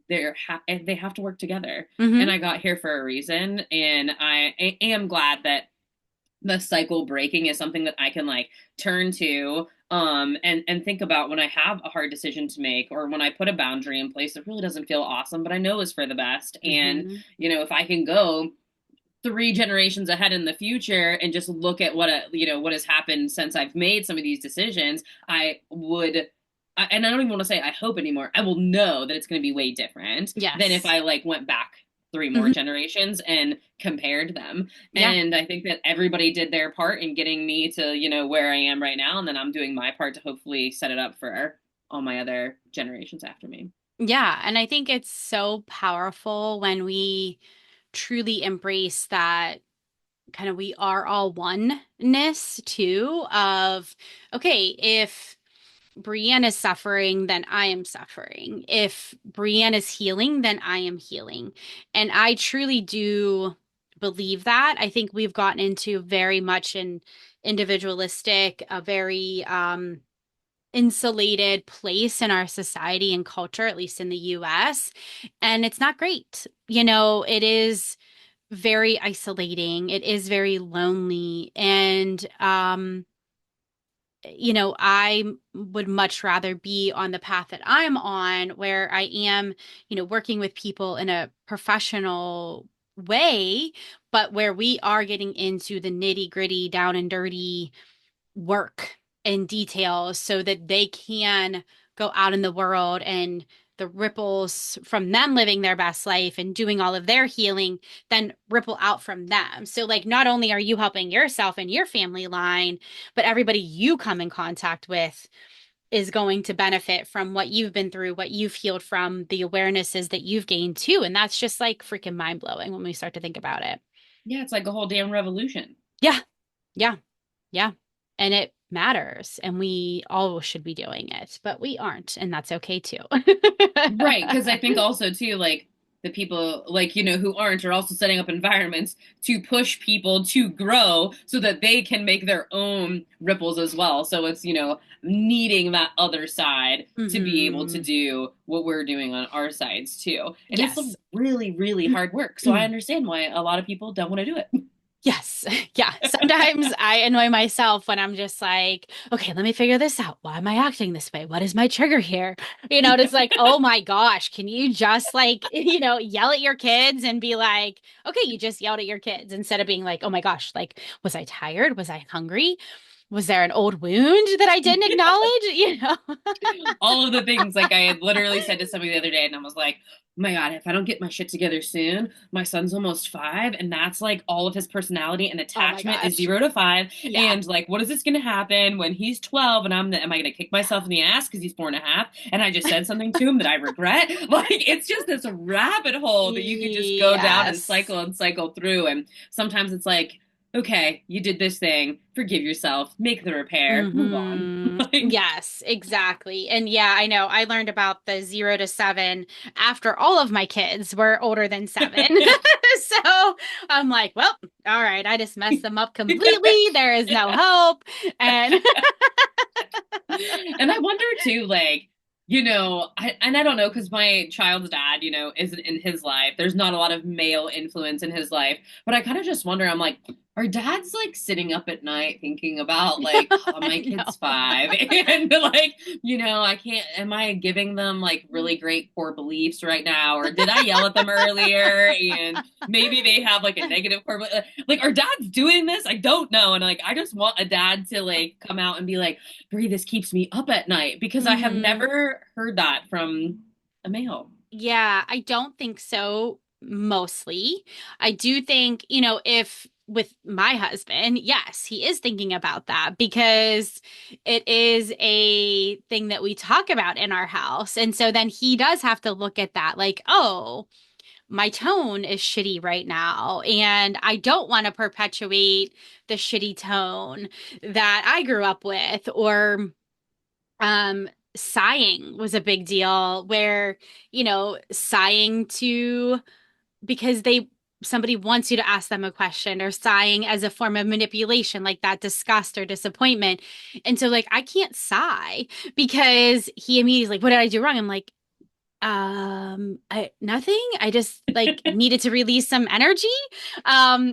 S2: they have to work together. And
S1: Mm-hmm.
S2: I got here for a reason. And I am glad that the cycle breaking is something that I can like turn to and think about when I have a hard decision to make or when I put a boundary in place that really doesn't feel awesome but I know is for the best. And
S1: Mm-hmm.
S2: if I can go 3 generations ahead in the future and just look at what has happened since I've made some of these decisions, and I don't even want to say I hope anymore. I will know that it's going to be way different than if
S1: Yes.
S2: I like went back three more
S1: Mm-hmm.
S2: generations and compared them.
S1: Yeah.
S2: And I think that everybody did their part in getting me to, where I am right now. And then I'm doing my part to hopefully set it up for all my other generations after me.
S1: Yeah. And I think it's so powerful when we truly embrace that kind of we are all oneness too of okay, if Brienne is suffering, then I am suffering. If Brienne is healing, then I am healing. And I truly do believe that. I think we've gotten into very much an individualistic, a very insulated place in our society and culture, at least in the US. And it's not great. It is very isolating. It is very lonely. And I would much rather be on the path that I'm on, where I am, working with people in a professional way, but where we are getting into the nitty gritty, down and dirty work and details so that they can go out in the world and the ripples from them living their best life and doing all of their healing then ripple out from them. So, like, not only are you helping yourself and your family line, but everybody you come in contact with is going to benefit from what you've been through, what you've healed from, the awarenesses that you've gained too. And that's just like freaking mind blowing when we start to think about it.
S2: Yeah, it's like a whole damn revolution.
S1: Yeah, yeah, yeah. And it matters. And we all should be doing it, but we aren't. And that's okay too.
S2: Right, because I think also too, like the people like who aren't are also setting up environments to push people to grow so that they can make their own ripples as well. So it's needing that other side to be able to
S1: Hmm.
S2: do what we're doing on our sides too. And it's a
S1: Yes.
S2: really, really hard work. So I understand why a lot of people don't want to do it.
S1: Yes. Yeah. Sometimes I annoy myself when I'm just like, okay, let me figure this out. Why am I acting this way? What is my trigger here? It's like, oh my gosh, can you just like, yell at your kids and be like, okay, you just yelled at your kids instead of being like, oh my gosh, like, was I tired? Was I hungry? Was there an old wound that I didn't acknowledge?
S2: All of the things like I had literally said to somebody the other day, and I was like, oh my God, if I don't get my shit together soon, my son's almost 5, and that's like all of his personality and
S1: Oh my
S2: attachment is
S1: gosh.
S2: 0 to 5.
S1: Yeah.
S2: And like, what is this gonna happen when he's 12 and am I gonna kick myself in the ass because he's 4.5 and I just said something to him that I regret? Like, it's just this rabbit hole that you could just go down
S1: Yes.
S2: and cycle through. And sometimes it's like, okay, you did this thing, forgive yourself, make the repair, move on. Like,
S1: Yes, exactly. And yeah, I know. I learned about the 0 to 7 after all of my kids were older than 7. So I'm like, well, all right, I just messed them up completely. There is no hope. And
S2: and I wonder too, like, I don't know, because my child's dad, isn't in his life. There's not a lot of male influence in his life. But I kind of just wonder, I'm like, are dads like sitting up at night thinking about like, oh, my
S1: I
S2: kid's
S1: know.
S2: 5 and like, I can't, am I giving them like really great core beliefs right now? Or did I yell at them earlier? And maybe they have like a negative core belief. Like, are dads doing this? I don't know. And like, I just want a dad to like come out and be like, Brie, this keeps me up at night because I have
S1: Hmm.
S2: never heard that from a male.
S1: Yeah, I don't think so, mostly. I do think, if with my husband, yes, he is thinking about that because it is a thing that we talk about in our house. And so then he does have to look at that like, oh, my tone is shitty right now. And I don't want to perpetuate the shitty tone that I grew up with, or sighing was a big deal where, sighing to because somebody wants you to ask them a question, or sighing as a form of manipulation, like that disgust or disappointment. And so like I can't sigh because he immediately like, what did I do wrong? I'm like, I nothing. I just like needed to release some energy.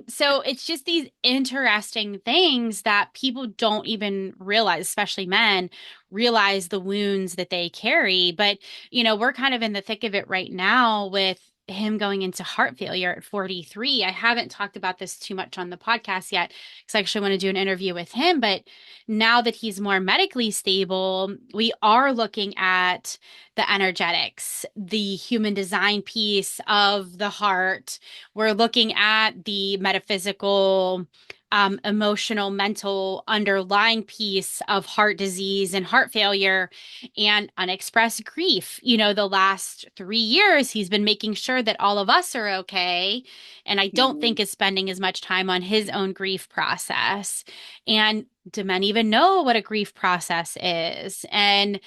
S1: So it's just these interesting things that people don't even realize, especially men, realize the wounds that they carry. But, we're kind of in the thick of it right now with him going into heart failure at 43. I haven't talked about this too much on the podcast yet because I actually want to do an interview with him. But now that he's more medically stable, we are looking at the energetics, the human design piece of the heart. We're looking at the metaphysical, emotional, mental underlying piece of heart disease and heart failure and unexpressed grief. The last 3 years, he's been making sure that all of us are okay. And I don't think
S2: Mhm.
S1: is spending as much time on his own grief process. And do men even know what a grief process is? And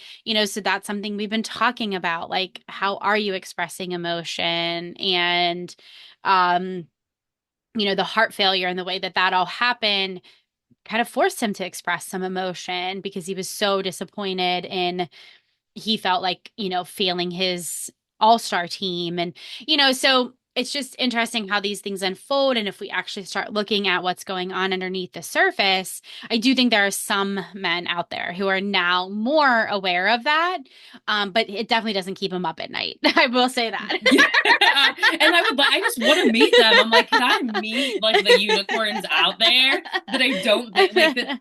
S1: so that's something we've been talking about. Like, how are you expressing emotion? And, um, the heart failure and the way that that all happened kind of forced him to express some emotion because he was so disappointed in, he felt like, failing his all-star team. And, so it's just interesting how these things unfold. And if we actually start looking at what's going on underneath the surface, I do think there are some men out there who are now more aware of that. But it definitely doesn't keep them up at night. I will say that.
S2: Yeah. And I just want to meet them. I'm like, can I meet like the unicorns out there that I don't think like that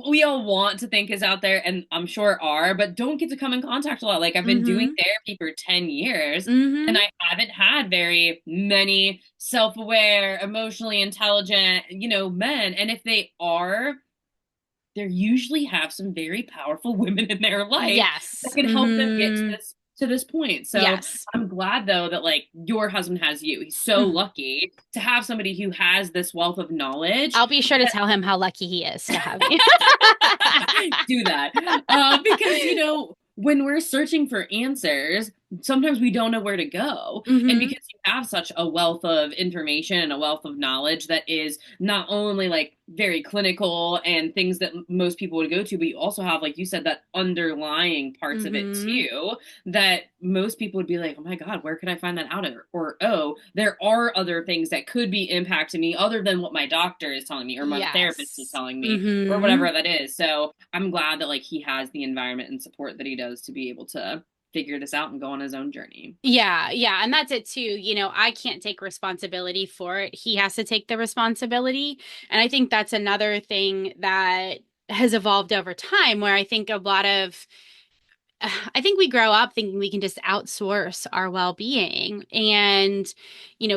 S2: we all want to think is out there and I'm sure are, but don't get to come in contact a lot. Like I've been doing
S1: Hmm.
S2: therapy for 10 years and
S1: Hmm.
S2: I haven't had very many self-aware, emotionally intelligent, men. And if they are, they usually have some very powerful women in their life that
S1: Yes.
S2: can help them get to
S1: Hmm.
S2: this point. So
S1: Yes.
S2: I'm glad though that like your husband has you. He's so
S1: Mhm.
S2: lucky to have somebody who has this wealth of knowledge.
S1: I'll be sure to tell him how lucky he is to have me.
S2: Do that. Because, when we're searching for answers, sometimes we don't know where to go. And
S1: Hmm.
S2: because you have such a wealth of information and a wealth of knowledge that is not only like very clinical and things that most people would go to, but you also have, like you said, that underlying parts of it
S1: Hmm.
S2: too, that most people would be like, oh my God, where could I find that out? Or, oh, there are other things that could be impacting me other than what my doctor is telling me or my therapist is
S1: Yes.
S2: telling me or
S1: Hmm.
S2: whatever that is. So I'm glad that like he has the environment and support that he does to be able to figure this out and go on his own journey.
S1: Yeah, yeah, and that's it too. I can't take responsibility for it. He has to take the responsibility. And I think that's another thing that has evolved over time where I think a lot of I think we grow up thinking we can just outsource our well-being and,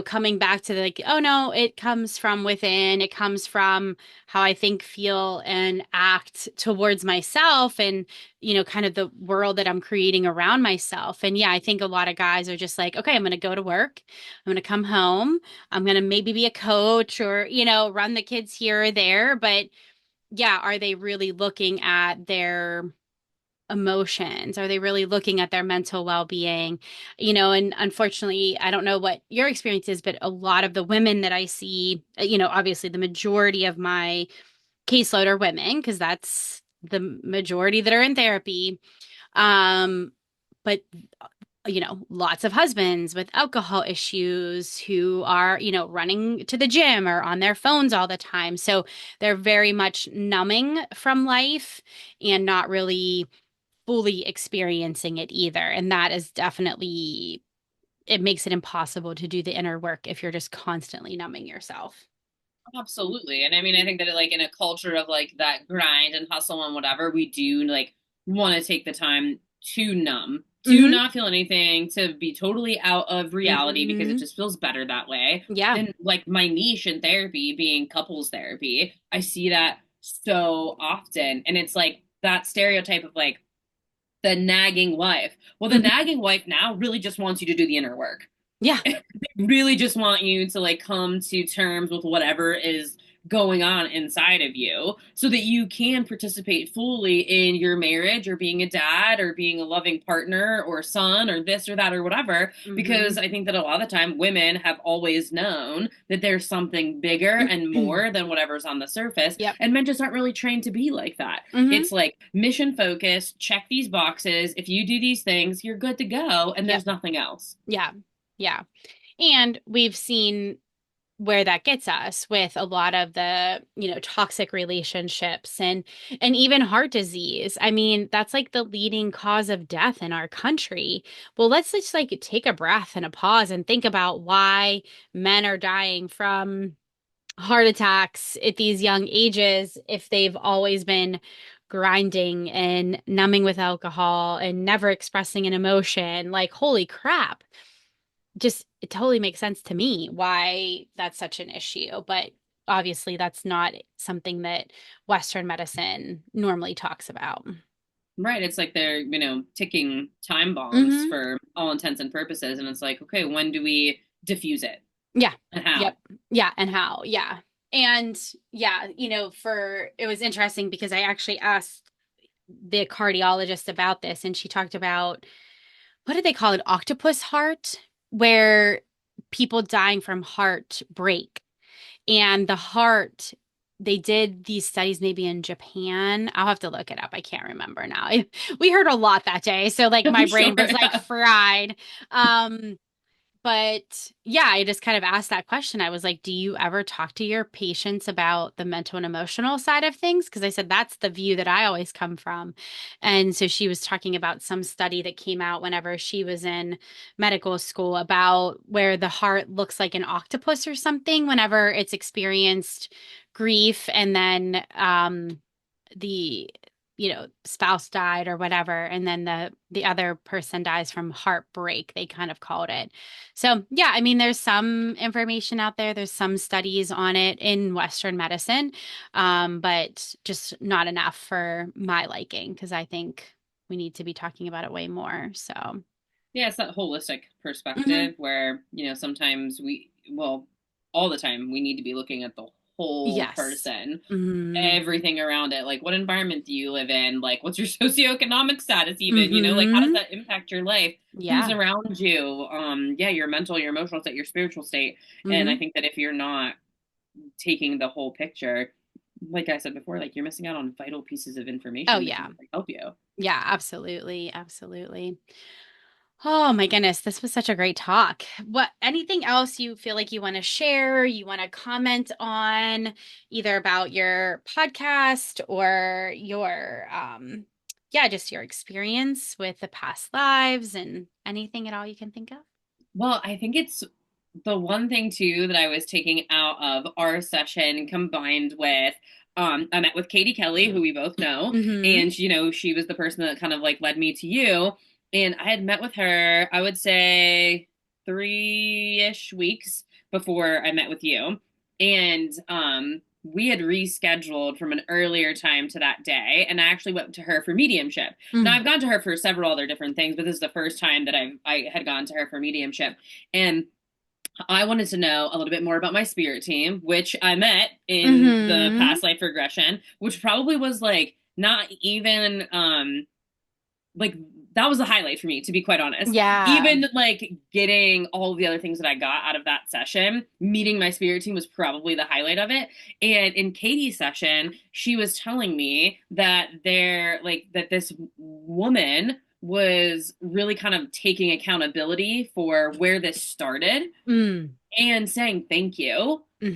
S1: coming back to like, oh no, it comes from within. It comes from how I think, feel, and act towards myself and, kind of the world that I'm creating around myself. And yeah, I think a lot of guys are just like, okay, I'm going to go to work. I'm going to come home. I'm going to maybe be a coach or, run the kids here or there. But yeah, are they really looking at their emotions? Are they really looking at their mental well-being? And unfortunately, I don't know what your experience is, but a lot of the women that I see, obviously the majority of my caseload are women because that's the majority that are in therapy. Um, but lots of husbands with alcohol issues who are, running to the gym or on their phones all the time. So they're very much numbing from life and not really fully experiencing it either. And that is definitely, it makes it impossible to do the inner work if you're just constantly numbing yourself.
S2: Absolutely. And I mean, I think that like in a culture of like that grind and hustle and whatever, we do like want to take the time to numb, to
S1: Hmm.
S2: not feel anything, to be totally out of reality because it
S1: Hmm.
S2: just feels better that way.
S1: Yeah.
S2: And like my niche in therapy being couples therapy, I see that so often. And it's like that stereotype of like the nagging wife. Well, the
S1: Hmm.
S2: nagging wife now really just wants you to do the inner work.
S1: Yeah.
S2: Really just want you to like come to terms with whatever is going on inside of you so that you can participate fully in your marriage or being a dad or being a loving partner or son or this or that or whatever,
S1: Hmm.
S2: because I think that a lot of the time women have always known that there's something bigger and more than whatever's on the surface,
S1: Yep.
S2: and men just aren't really trained to be like that.
S1: Hmm.
S2: It's like mission focused, check these boxes, if you do these things you're good to go and
S1: Yep.
S2: there's nothing else.
S1: Yeah. Yeah. And we've seen where that gets us with a lot of the, toxic relationships and even heart disease. I mean, that's like the leading cause of death in our country. Well, let's just like take a breath and a pause and think about why men are dying from heart attacks at these young ages if they've always been grinding and numbing with alcohol and never expressing an emotion. Like, holy crap, just it totally makes sense to me why that's such an issue. But obviously, that's not something that Western medicine normally talks about.
S2: Right. It's like they're, ticking time bombs
S1: Hmm.
S2: for all intents and purposes. And it's like, okay, when do we diffuse it
S1: Yeah.
S2: and how?
S1: Yep. Yeah. And how? Yeah. And yeah, for it was interesting because I actually asked the cardiologist about this, and she talked about what did they call it? Octopus heart, where people dying from heartbreak. And the heart, they did these studies maybe in Japan. I'll have to look it up. I can't remember now. We heard a lot that day. So like my
S2: I'm sure.
S1: brain was like fried. Um, But yeah, I just kind of asked that question. I was like, do you ever talk to your patients about the mental and emotional side of things? Because I said that's the view that I always come from. And so she was talking about some study that came out whenever she was in medical school about where the heart looks like an octopus or something whenever it's experienced grief and then the spouse died or whatever, and then the other person dies from heartbreak, they kind of called it. So yeah, I mean, there's some information out there, there's some studies on it in Western medicine, but just not enough for my liking because I think we need to be talking about it way more. So
S2: Yeah, it's that holistic
S1: mhm.
S2: perspective where, sometimes well, all the time, we need to be looking at the whole
S1: Yes.
S2: person,
S1: Hmm.
S2: everything around it. Like, what environment do you live in? Like, what's your socioeconomic status even? Like, how does
S1: Hmm.
S2: that impact your life? Who's
S1: Yeah.
S2: around you? Yeah, your mental, your emotional state, your spiritual state. And I
S1: Hmm.
S2: think that if you're not taking the whole picture, like I said before, like you're missing out on vital pieces of
S1: Oh
S2: information that can
S1: yeah.
S2: really help you.
S1: Yeah, absolutely, absolutely. Oh my goodness, this was such a great talk. What, anything else you feel like you want to share, you want to comment on, either about your podcast or your yeah, just your experience with the past lives and anything at all you can think of?
S2: Well, I think it's the one thing too that I was taking out of our session combined with I met with Katie Kelly, who we both know,
S1: Mm-hmm.
S2: and she was the person that kind of like led me to you. And I had met with her, I would say 3-ish weeks before I met with you. And we had rescheduled from an earlier time to that day, and I actually went to her for mediumship. Now
S1: Mm.
S2: I've gone to her for several other different things, but this is the first time that I had gone to her for mediumship. And I wanted to know a little bit more about my spirit team, which I met in the
S1: Mm-hmm.
S2: past life regression, which probably was like not even like that was a highlight for me, to be quite honest.
S1: Yeah.
S2: Even like getting all the other things that I got out of that session, meeting my spirit team was probably the highlight of it. And in Katie's session, she was telling me that that this woman was really kind of taking accountability for where this started
S1: Mm.
S2: and saying thank you for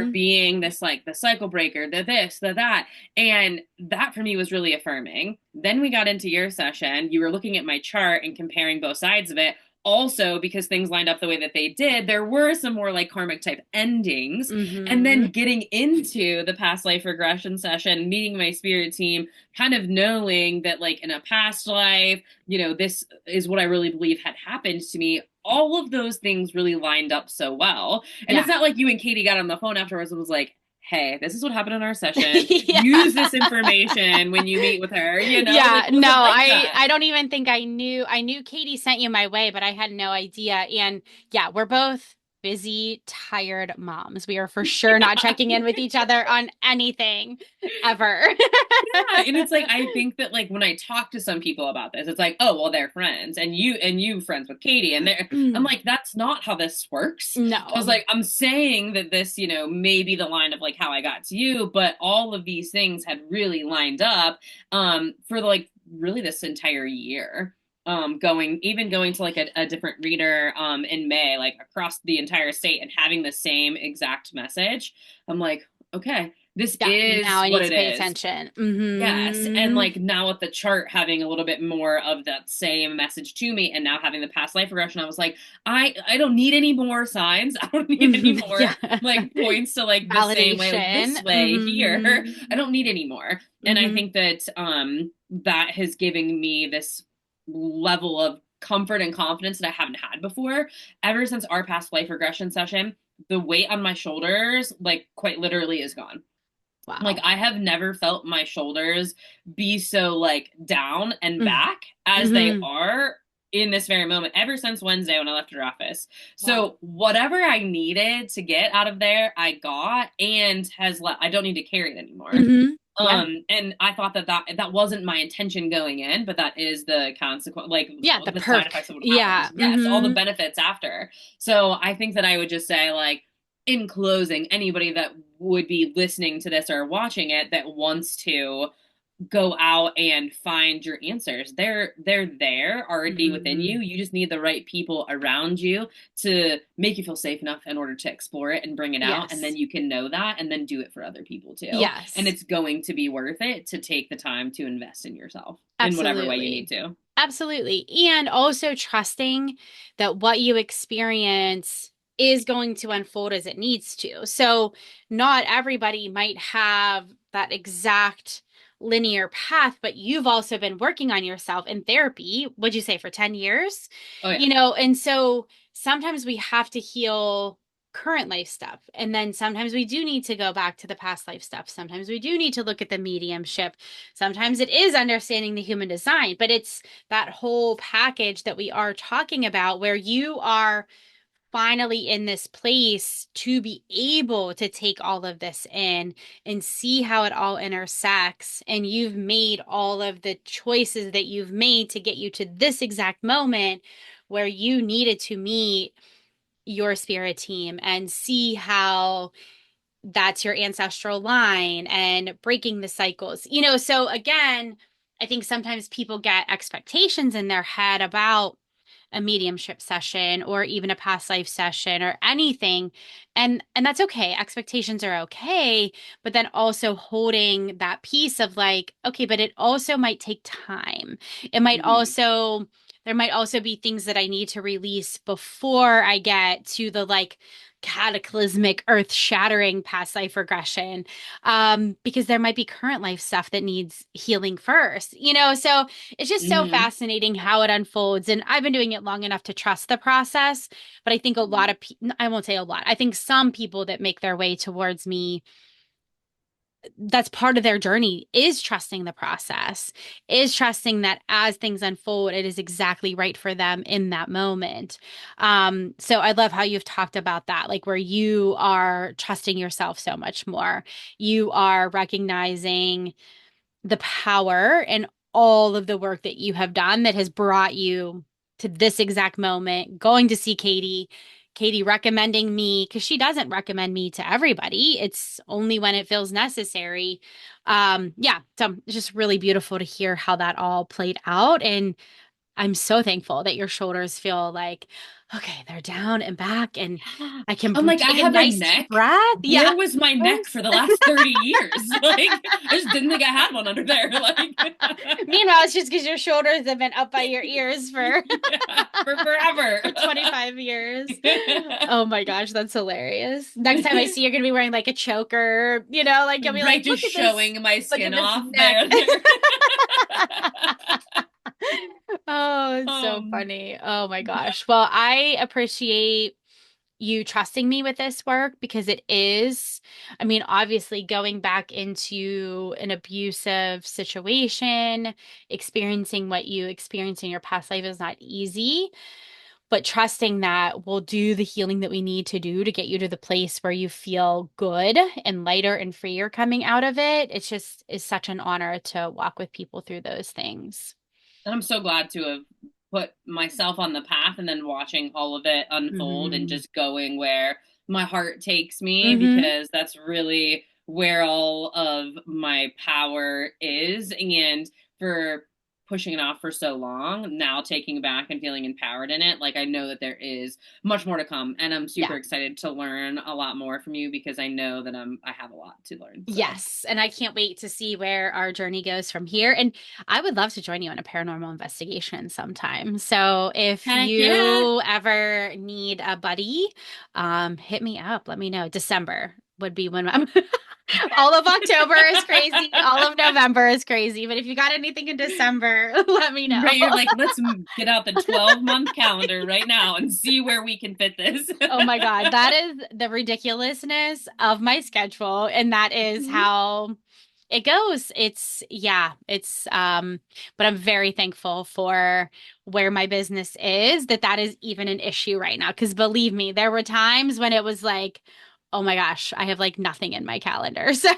S1: Mm-hmm.
S2: being this like the cycle breaker, the this, the that. And that for me was really affirming. Then we got into your session. You were looking at my chart and comparing both sides of it. Also, because things lined up the way that they did, there were some more like karmic type endings. And
S1: Mm-hmm.
S2: then getting into the past life regression session, meeting my spirit team, kind of knowing that, like, in a past life, this is what I really believe had happened to me. All of those things really lined up so well. And it's
S1: Yeah.
S2: not like you and Katie got on the phone afterwards and was like, hey, this is what happened in our session.
S1: Yeah.
S2: Use this information when you meet with her. Like
S1: Yeah,
S2: it
S1: no,
S2: wasn't like
S1: I
S2: that.
S1: I don't even think I knew Katie sent you my way, but I had no idea. And yeah, we're both busy, tired moms. We are for sure not checking in with each other on anything ever.
S2: Yeah, and it's like I think that like when I talk to some people about this, it's like, oh well, they're friends, and you friends with Katie, and I'm like, that's not how this works. I was
S1: No.
S2: like, I'm saying that this, may be the line of like how I got to you, but all of these things had really lined up for like really this entire year. Going to like a different reader in May, like across the entire state, and having the same exact message. I'm like, okay, this
S1: Yeah, now
S2: is
S1: I
S2: what
S1: need to
S2: it
S1: pay
S2: is.
S1: attention.
S2: Yes, and
S1: Hmm.
S2: like now with the chart having a little bit more of that same message to me, and now having the past life regression, I was like, I don't need any more signs. I don't need any
S1: Yeah.
S2: more like points to like the same way, like
S1: Validation.
S2: this way here.
S1: Hmm.
S2: I don't need any more. And I
S1: Hmm.
S2: think that that has given me this level of comfort and confidence that I haven't had before. Ever since our past life regression session, the weight on my shoulders, like quite literally, is gone. Like
S1: Wow.
S2: I have never felt my shoulders be so like down and back as they
S1: Hmm.
S2: are in this very moment ever since Wednesday when I left your office.
S1: Wow.
S2: So whatever I needed to get out of there, I got and has left. I don't need to carry it anymore.
S1: Hmm. Yeah.
S2: And I thought that wasn't my intention going in, but that is the consequence, like
S1: Yeah, the
S2: the side
S1: perk.
S2: effects of what happened.
S1: Yeah.
S2: Yes, all the
S1: Hmm.
S2: benefits after. So I think that I would just say, like, in closing, anybody that would be listening to this or watching it that wants to go out and find your answers. They're there already within
S1: Hmm.
S2: you. You just need the right people around you to make you feel safe enough in order to explore it and bring it out, and then
S1: Yes.
S2: you can know that and then do it for other people too. And
S1: Yes.
S2: it's going to be worth it to take the time to invest in yourself in whatever way you need
S1: Absolutely.
S2: to.
S1: Absolutely. And also trusting that what you experience is going to unfold as it needs to. So, not everybody might have that exact linear path, but you've also been working on yourself in therapy, would you say for 10 years?
S2: Oh yeah.
S1: And so sometimes we have to heal current life stuff. And then sometimes we do need to go back to the past life stuff. Sometimes we do need to look at the mediumship. Sometimes it is understanding the human design, but it's that whole package that we are talking about where you are finally in this place to be able to take all of this in and see how it all intersects. And you've made all of the choices that you've made to get you to this exact moment where you needed to meet your spirit team and see how that's your ancestral line and breaking the cycles. So again, I think sometimes people get expectations in their head about a mediumship session or even a past life session or anything, and that's okay. Expectations are okay, but then also holding that piece of like, okay, but it also might take time. It might
S2: Hmm.
S1: also There might also be things that I need to release before I get to the like cataclysmic, earth shattering past life regression, because there might be current life stuff that needs healing first. So it's just so
S2: Hmm.
S1: fascinating how it unfolds. And I've been doing it long enough to trust the process. But I think a lot of people, I won't say a lot, I think some people that make their way towards me, that's part of their journey is trusting the process, is trusting that as things unfold, it is exactly right for them in that moment. So I love how you've talked about that, like where you are trusting yourself so much more. You are recognizing the power and all of the work that you have done that has brought you to this exact moment, going to see Katie recommending me because she doesn't recommend me to everybody. It's only when it feels necessary. Yeah, so it's just really beautiful to hear how that all played out. And I'm so thankful that your shoulders feel like, okay, they're down and back, and
S2: Yeah.
S1: I can
S2: I'm like, I
S1: take a
S2: have a
S1: nice deep
S2: neck.
S1: breath. Yeah.
S2: Where was my neck for the last 30 years? Like, I just didn't think I had one under there. Like,
S1: Meanwhile, it's just because your shoulders have been up by your ears for
S2: yeah, for forever.
S1: for 25 years. Oh my gosh, that's hilarious. Next time I see you're gonna be wearing like a choker, like you'll be like,
S2: Right, just showing my
S1: look
S2: skin
S1: at this
S2: off
S1: neck.
S2: there. There.
S1: Oh, it's so
S2: um,
S1: funny. Oh my gosh. Well, I appreciate you trusting me with this work because it is, I mean, obviously going back into an abusive situation, experiencing what you experienced in your past life is not easy, but trusting that we'll do the healing that we need to do to get you to the place where you feel good and lighter and freer coming out of it. It's just is such an honor to walk with people through those things.
S2: And I'm so glad to have put myself on the path and then watching all of it unfold and
S1: Hmm.
S2: just going where my heart takes me,
S1: Hmm.
S2: because that's really where all of my power is. And for pushing it off for so long, now taking it back and feeling empowered in it, like I know that there is much more to come. And I'm super
S1: Yeah.
S2: excited to learn a lot more from you because I know that I have a lot to learn. So
S1: Yes, and I can't wait to see where our journey goes from here. And I would love to join you on a paranormal investigation sometime. So if
S2: heck yeah.
S1: you ever need a buddy, hit me up. Let me know. December would be when I'm all of October is crazy. All of November is crazy. But if you got anything in December, let me know.
S2: Right, you're like, let's get out the 12-month calendar right now and see where we can fit this.
S1: Oh my God, that is the ridiculousness of my schedule. And that is how it goes. But I'm very thankful for where my business is, that is even an issue right now. Because believe me, there were times when it was like, oh my gosh, I have like nothing in my calendar. So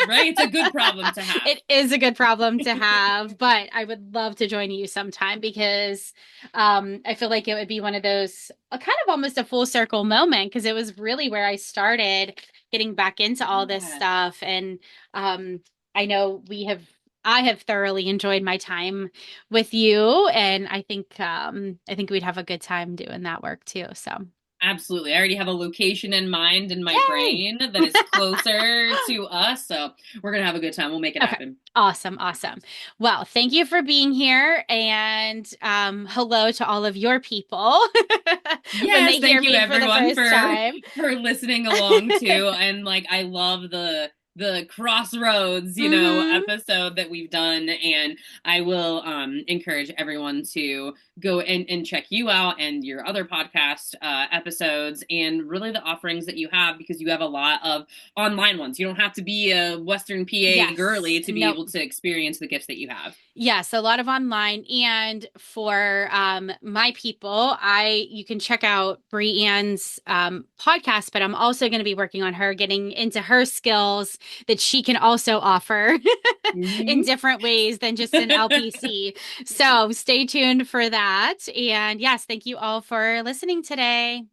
S2: Right? It's a good problem to have.
S1: it is a good problem to have, but I would love to join you sometime because I feel like it would be one of those, a kind of almost a full circle moment because it was really where I started getting back into all this
S2: Yeah.
S1: stuff. And um, I know we have I have thoroughly enjoyed my time with you, and I think we'd have a good time doing that work too. So,
S2: Absolutely. I already have a location in mind in my
S1: yay!
S2: brain that is closer to us. So we're going to have a good time. We'll make it
S1: Okay.
S2: happen.
S1: Awesome, awesome. Well, thank you for being here, and hello to all of your people when
S2: Yes,
S1: they hear
S2: thank you
S1: me for the
S2: everyone
S1: first time.
S2: for listening along too. And like I love the crossroads,
S1: Hmm.
S2: episode that we've done. And I will encourage everyone to go and check you out and your other podcast episodes and really the offerings that you have because you have a lot of online ones. You don't have to be a Western PA
S1: Yes.
S2: girly to be
S1: Nope.
S2: able to experience the gifts that you have.
S1: Yes, a lot of online. And for my people, I you can check out Ann's podcast, but I'm also going to be working on her getting into her skills that she can also offer in
S2: Hmm.
S1: different ways than just an LPC. So stay tuned for that. And yes, thank you all for listening today.